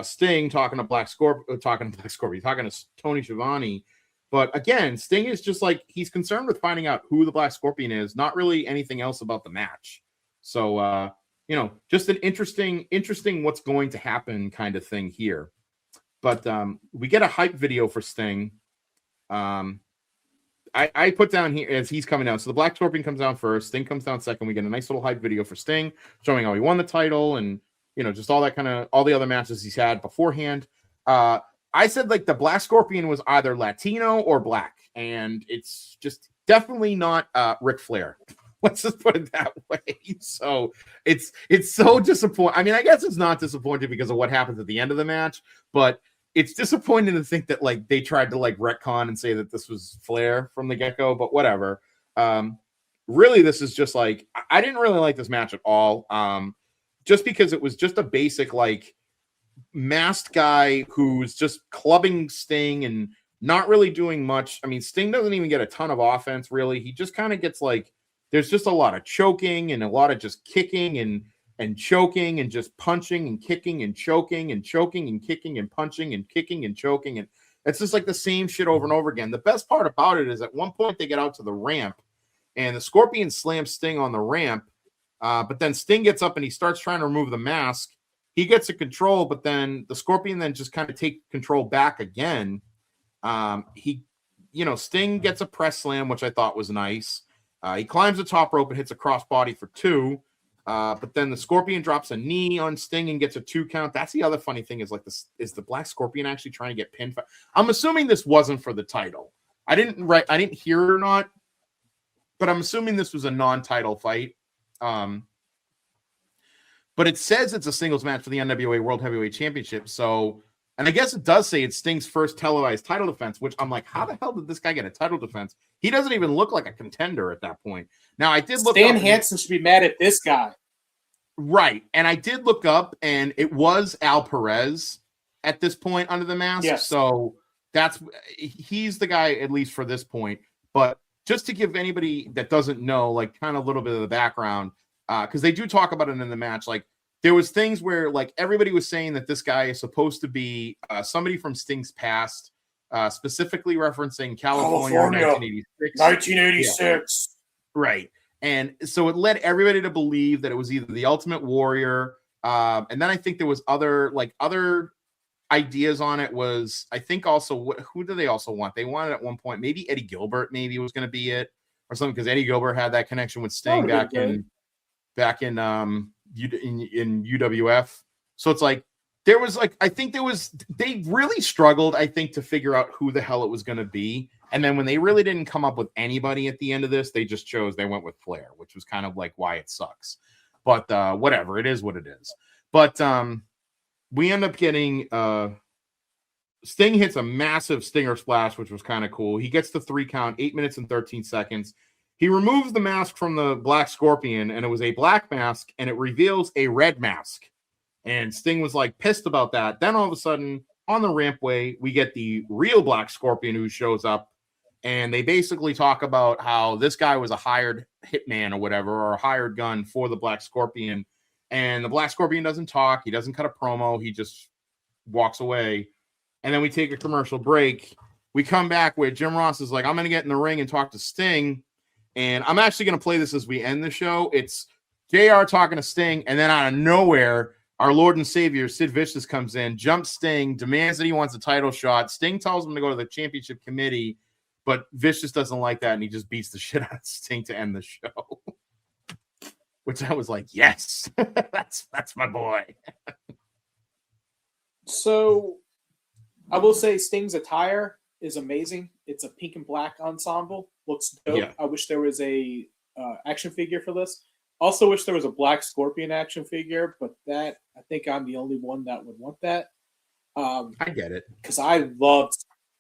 Sting, talking to talking to Tony Schiavone. But again, Sting is just like, he's concerned with finding out who the Black Scorpion is, not really anything else about the match. So, just an interesting what's going to happen kind of thing here. But we get a hype video for Sting. I put down here as he's coming out. So the Black Scorpion comes down first. Sting comes down second. We get a nice little hype video for Sting showing how he won the title and, just all that kind of, all the other matches he's had beforehand. I said like the Black Scorpion was either Latino or black, and it's just definitely not Ric Flair. Let's just put it that way. So it's so disappointing. I mean, I guess it's not disappointing because of what happens at the end of the match, but it's disappointing to think that like they tried to like retcon and say that this was Flair from the get-go, but whatever. Really, this is just like, I didn't really like this match at all. Just because it was just a basic like masked guy who's just clubbing Sting and not really doing much. I mean, Sting doesn't even get a ton of offense, really. He just kind of gets like, there's just a lot of choking and a lot of just kicking and choking and just punching and kicking and choking and choking and kicking and punching and kicking and choking. And it's just like the same shit over and over again. The best part about it is at one point they get out to the ramp and the Scorpion slams Sting on the ramp. But then Sting gets up and he starts trying to remove the mask. He gets a control, but then the Scorpion then just kind of take control back again. Sting gets a press slam, which I thought was nice. He climbs the top rope and hits a crossbody for 2. But then the Scorpion drops a knee on Sting and gets a 2 count. That's the other funny thing is like this is the Black Scorpion actually trying to get pinned. I'm assuming this wasn't for the title. I didn't hear it or not, but I'm assuming this was a non-title fight. But it says it's a singles match for the NWA World Heavyweight Championship. So, and I guess it does say it's Sting's first televised title defense, which I'm like, how the hell did this guy get a title defense? He doesn't even look like a contender at that point. Now, I did look Stan Hansen should be mad at this guy. Right. And I did look up, and it was Al Perez at this point under the mask. Yes. So he's the guy, at least for this point. But just to give anybody that doesn't know, like kind of a little bit of the background, because they do talk about it in the match, like there was things where like everybody was saying that this guy is supposed to be somebody from Sting's past, specifically referencing California. 1986. Yeah. Right. And so it led everybody to believe that it was either the Ultimate Warrior. And then I think there was other ideas on it. Was I think also who do they also want? They wanted at one point maybe Eddie Gilbert maybe was going to be it or something, because Eddie Gilbert had that connection with Sting back in UWF. So it's like there was like they really struggled, I think, to figure out who the hell it was going to be. And then when they really didn't come up with anybody at the end of this, they went with Flair, which was kind of like why it sucks. But whatever, it is what it is. But we end up getting Sting hits a massive stinger splash, which was kind of cool. He gets the 3 count, 8 minutes and 13 seconds. He removes the mask from the Black Scorpion, and it was a black mask, and it reveals a red mask. And Sting was like pissed about that. Then all of a sudden, on the rampway, we get the real Black Scorpion who shows up, and they basically talk about how this guy was a hired hitman or whatever, or a hired gun for the Black Scorpion. And the Black Scorpion doesn't talk. He doesn't cut a promo. He just walks away. And then we take a commercial break. We come back where Jim Ross is like, I'm going to get in the ring and talk to Sting. And I'm actually going to play this as we end the show. It's JR talking to Sting. And then out of nowhere, our Lord and Savior, Sid Vicious, comes in, jumps Sting, demands that he wants a title shot. Sting tells him to go to the championship committee, but Vicious doesn't like that. And he just beats the shit out of Sting to end the show. Which I was like, yes, that's my boy. So I will say Sting's attire is amazing. It's a pink and black ensemble. Looks dope. Yeah. I wish there was a action figure for this. Also wish there was a Black Scorpion action figure, but that I think I'm the only one that would want that. I get it. Because I love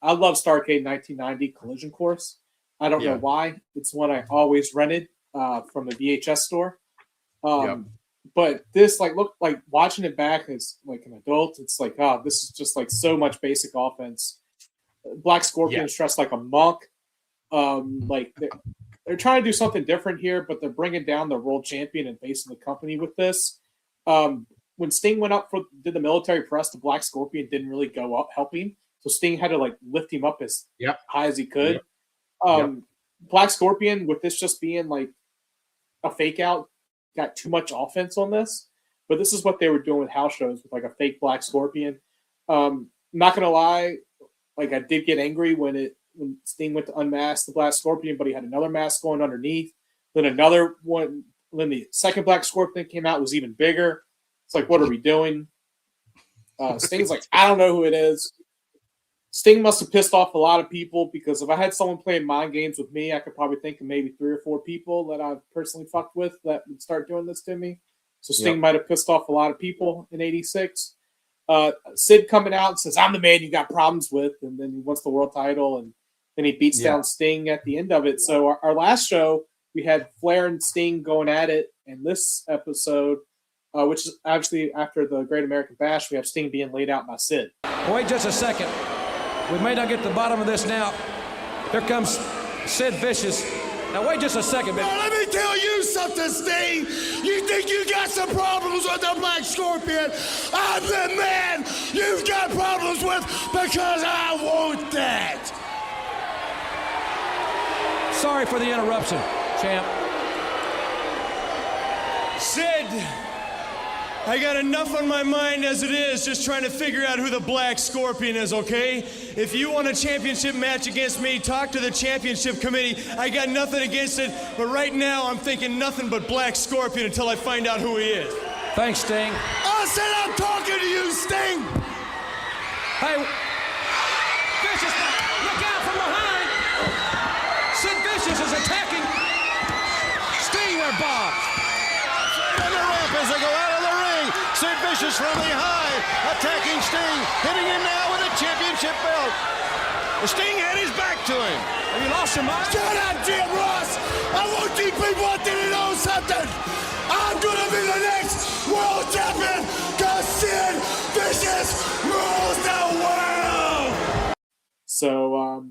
Starrcade 1990 Collision Course. I don't know why. It's one I always rented from the VHS store. But this, look like watching it back as like an adult, it's like, oh, this is just like so much basic offense. Black Scorpion is dressed like a monk. Like they're trying to do something different here, but they're bringing down the world champion and basing the company with this. When Sting went up did the military press, the Black Scorpion didn't really go up helping, so Sting had to lift him up as high as he could. Black Scorpion, with this just being like a fake out, got too much offense on this, but this is what they were doing with house shows with like a fake Black Scorpion. Not gonna lie, I did get angry when Sting went to unmask the Black Scorpion, but he had another mask going underneath. Then another one. Then the second Black Scorpion came out was even bigger. It's like, what are we doing? Sting's like, I don't know who it is. Sting must have pissed off a lot of people, because if I had someone playing mind games with me, I could probably think of maybe 3 or 4 people that I've personally fucked with that would start doing this to me. So Sting might have pissed off a lot of people in '86. Sid coming out and says, I'm the man you got problems with, and then he wants the world title, and then he beats down Sting at the end of it. So our last show, we had Flair and Sting going at it, and this episode, which is actually after the Great American Bash, we have Sting being laid out by Sid. Wait just a second. We may not get to the bottom of this now. Here comes Sid Vicious. Now, wait just a second, man. Now, let me tell you something, Sting. You think you got some problems with the Black Scorpion? I'm the man you've got problems with, because I want that. Sorry for the interruption, champ. Sid, I got enough on my mind as it is, just trying to figure out who the Black Scorpion is, okay? If you want a championship match against me, talk to the championship committee. I got nothing against it, but right now I'm thinking nothing but Black Scorpion until I find out who he is. Thanks, Sting. I said I'm talking to you, Sting. Hey, Vicious, look out from behind. Sid Vicious is attacking Sting there, Bob. And the ramp as they go out of the ring. Sid Vicious from the high, attacking Sting, hitting him now with a championship belt. The Sting had his back to him. Have you lost your mind? Shut up, Jim Ross. I want these people out there to know something. I'm going to be the next world champion, because Sid Vicious rules the world. So,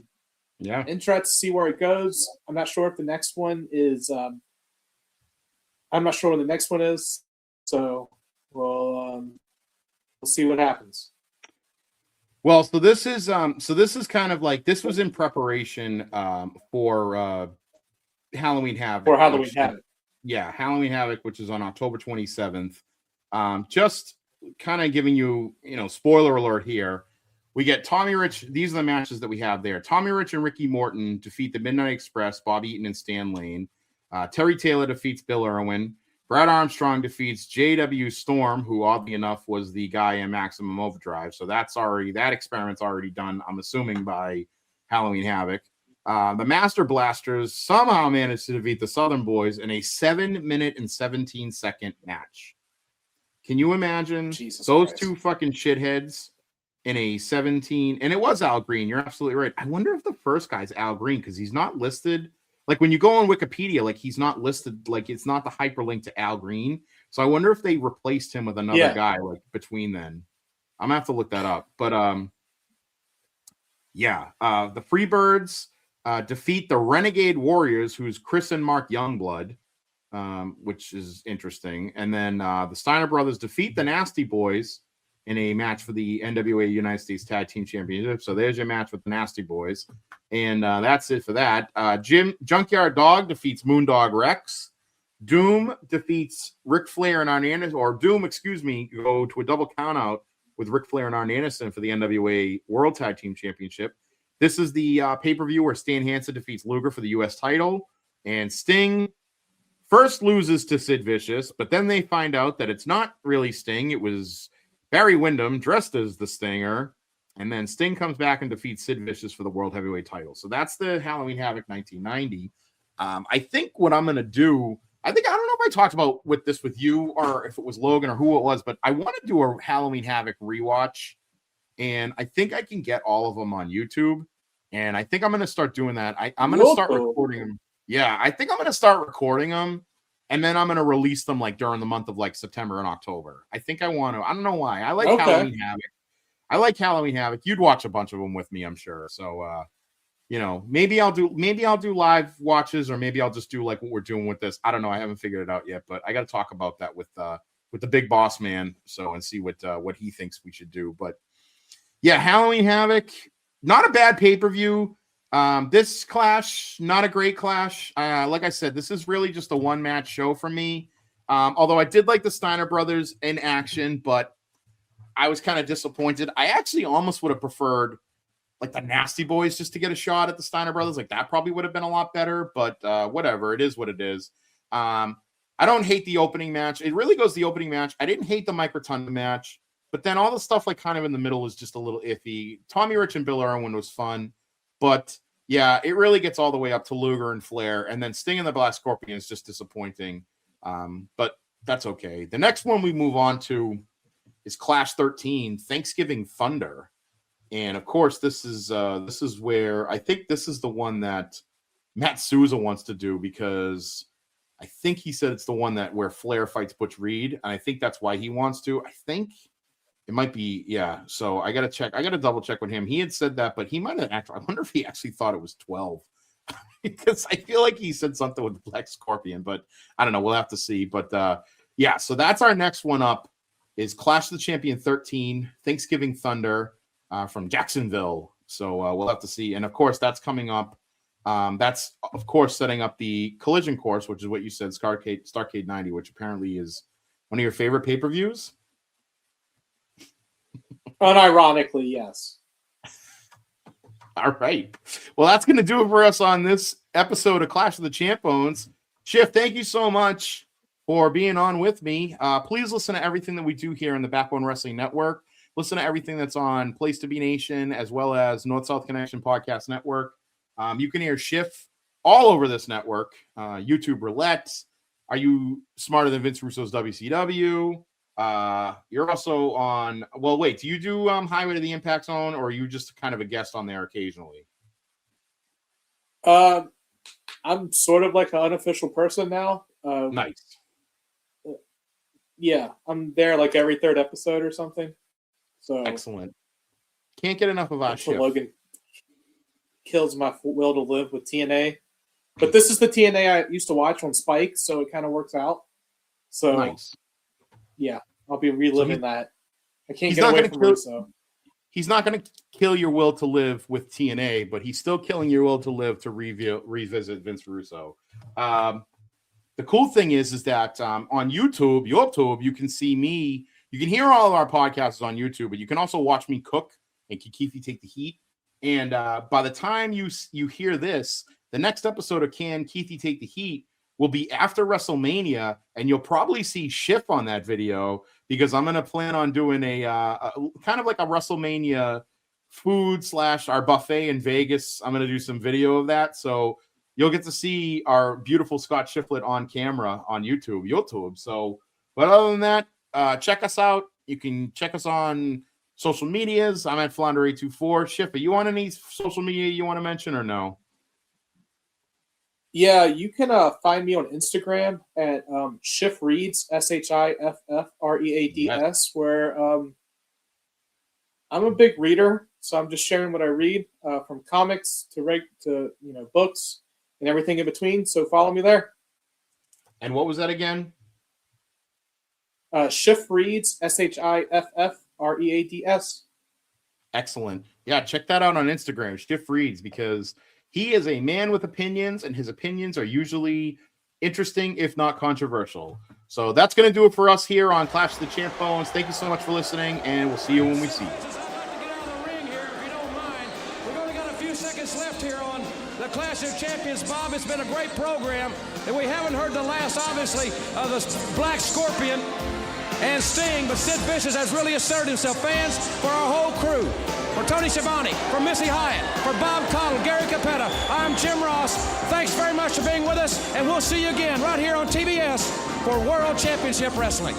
interested to see where it goes. I'm not sure if the next one is. I'm not sure when the next one is. So Well, we'll see what happens. Well, so this is kind of like this was in preparation for Halloween Havoc. For Halloween Havoc. Yeah, Halloween Havoc, which is on October 27th. Just kind of giving you, spoiler alert here. We get Tommy Rich. These are the matches that we have there. Tommy Rich and Ricky Morton defeat the Midnight Express, Bob Eaton and Stan Lane. Terry Taylor defeats Bill Irwin. Brad Armstrong defeats J.W. Storm, who oddly enough was the guy in Maximum Overdrive. So that experiment's already done, I'm assuming, by Halloween Havoc. The Master Blasters somehow managed to defeat the Southern Boys in a 7-minute and 17-second match. Can you imagine those two fucking shitheads in a 17? And it was Al Green. You're absolutely right. I wonder if the first guy's Al Green, because he's not listed. Like when you go on Wikipedia, like he's not listed. Like it's not the hyperlink to Al Green. So I wonder if they replaced him with another guy like between then. I'm gonna have to look that up. But the Freebirds defeat the Renegade Warriors, who's Chris and Mark Youngblood, which is interesting. And then the Steiner Brothers defeat the Nasty Boys in a match for the NWA United States Tag Team Championship. So there's your match with the Nasty Boys. And that's it for that. Junkyard Dog defeats Moondog Rex. Doom defeats Ric Flair and Arn Anderson, or Doom, go to a double count out with Ric Flair and Arn Anderson for the NWA World Tag Team Championship. This is the pay-per-view where Stan Hansen defeats Luger for the U.S. title. And Sting first loses to Sid Vicious, but then they find out that it's not really Sting. It was Barry Windham dressed as the Stinger. And then Sting comes back and defeats Sid Vicious for the World Heavyweight title. So that's the Halloween Havoc 1990. I think what I'm going to do, I don't know if I talked about with you or if it was Logan or who it was, but I want to do a Halloween Havoc rewatch. And I think I can get all of them on YouTube. And I think I'm going to start doing that. I'm going to start recording them. Yeah, I think I'm going to start recording them. And then I'm going to release them like during the month of like September and October. I think I want to. I don't know why. I like Halloween Havoc. I like Halloween Havoc. You'd watch a bunch of them with me, I'm sure. So, maybe I'll do live watches, or maybe I'll just do like what we're doing with this. I don't know. I haven't figured it out yet, but I got to talk about that with the big boss man. So, and see what he thinks we should do. But yeah, Halloween Havoc, not a bad pay-per-view. This clash, not a great clash. Like I said, this is really just a one-match show for me. Although I did like the Steiner brothers in action, but I was kind of disappointed. I actually almost would have preferred like the Nasty Boys just to get a shot at the Steiner brothers. Like that probably would have been a lot better, but whatever. It is what it is. I don't hate the opening match. It really goes the opening match. I didn't hate the Mike Rotunda match, but then all the stuff like kind of in the middle was just a little iffy. Tommy Rich and Bill Irwin was fun, but yeah, it really gets all the way up to Luger and Flair, and then Sting and the Black Scorpion is just disappointing. But that's okay. The next one we move on to is Clash 13, Thanksgiving Thunder. And of course, this is where I think this is the one that Matt Souza wants to do, because I think he said it's the one where Flair fights Butch Reed, and I think that's why he wants to. I think it might be, yeah. So I gotta check. I gotta double check with him. He had said that, but he might have actually. I wonder if he actually thought it was 12, because I feel like he said something with the Black Scorpion, but I don't know. We'll have to see. But yeah, so that's our next one up. Is Clash of the Champion 13, Thanksgiving Thunder from Jacksonville. So we'll have to see. And, of course, that's coming up. That's, of course, setting up the Collision course, which is what you said, Starcade 90, which apparently is one of your favorite pay-per-views. Unironically, yes. All right. Well, that's going to do it for us on this episode of Clash of the ChampBones. Shiff, thank you so much for being on with me. Please listen to everything that we do here in the Backbone Wrestling Network. Listen to everything that's on Place to Be Nation, as well as North-South Connection Podcast Network. You can hear Shiff all over this network. YouTube Roulette. Are You Smarter Than Vince Russo's WCW? You're also on, well, wait, do you do Highway to the Impact Zone, or are you just kind of a guest on there occasionally? I'm sort of like an unofficial person now. Nice. Yeah, I'm there like every third episode or something. So excellent. Can't get enough of our show. Logan kills my will to live with TNA, but this is the TNA I used to watch on Spike, so it kind of works out. So nice. Yeah, I'll be reliving that. I can't he's get not away gonna from kill- Russo. He's not going to kill your will to live with TNA, but he's still killing your will to live to revisit Vince Russo. The cool thing is that on YouTube, you can see me. You can hear all of our podcasts on YouTube, but you can also watch me cook and Keithie take the heat. And by the time you hear this, the next episode of Can Keithie Take the Heat will be after WrestleMania, and you'll probably see Shiff on that video because I'm going to plan on doing a kind of like a WrestleMania food / our buffet in Vegas. I'm going to do some video of that. So you'll get to see our beautiful Scott Shiflett on camera on YouTube. So, but other than that, check us out. You can check us on social medias. I'm at Flounder824. Shiff, are you on any social media you want to mention or no? Yeah, you can find me on Instagram at Shiff Reads, ShiffReads, where I'm a big reader, so I'm just sharing what I read from comics to books and everything in between. So follow me there. And what was that again? Shiff Reads, ShiffReads. Excellent. Yeah, check that out on Instagram, Shiff Reads, because he is a man with opinions, and his opinions are usually interesting, if not controversial. So that's going to do it for us here on Clash of the ChampBones. Thank you so much for listening, and we'll see you when we see you. We've only got a few seconds left here on the Clash of Champions. Bob, it's been a great program, and we haven't heard the last, obviously, of the Black Scorpion and Sting, but Sid Vicious has really asserted himself. Fans, for our whole crew, for Tony Schiavone, for Missy Hyatt, for Bob Connell, Gary Capetta, I'm Jim Ross. Thanks very much for being with us, and we'll see you again right here on TBS for World Championship Wrestling.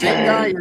That guy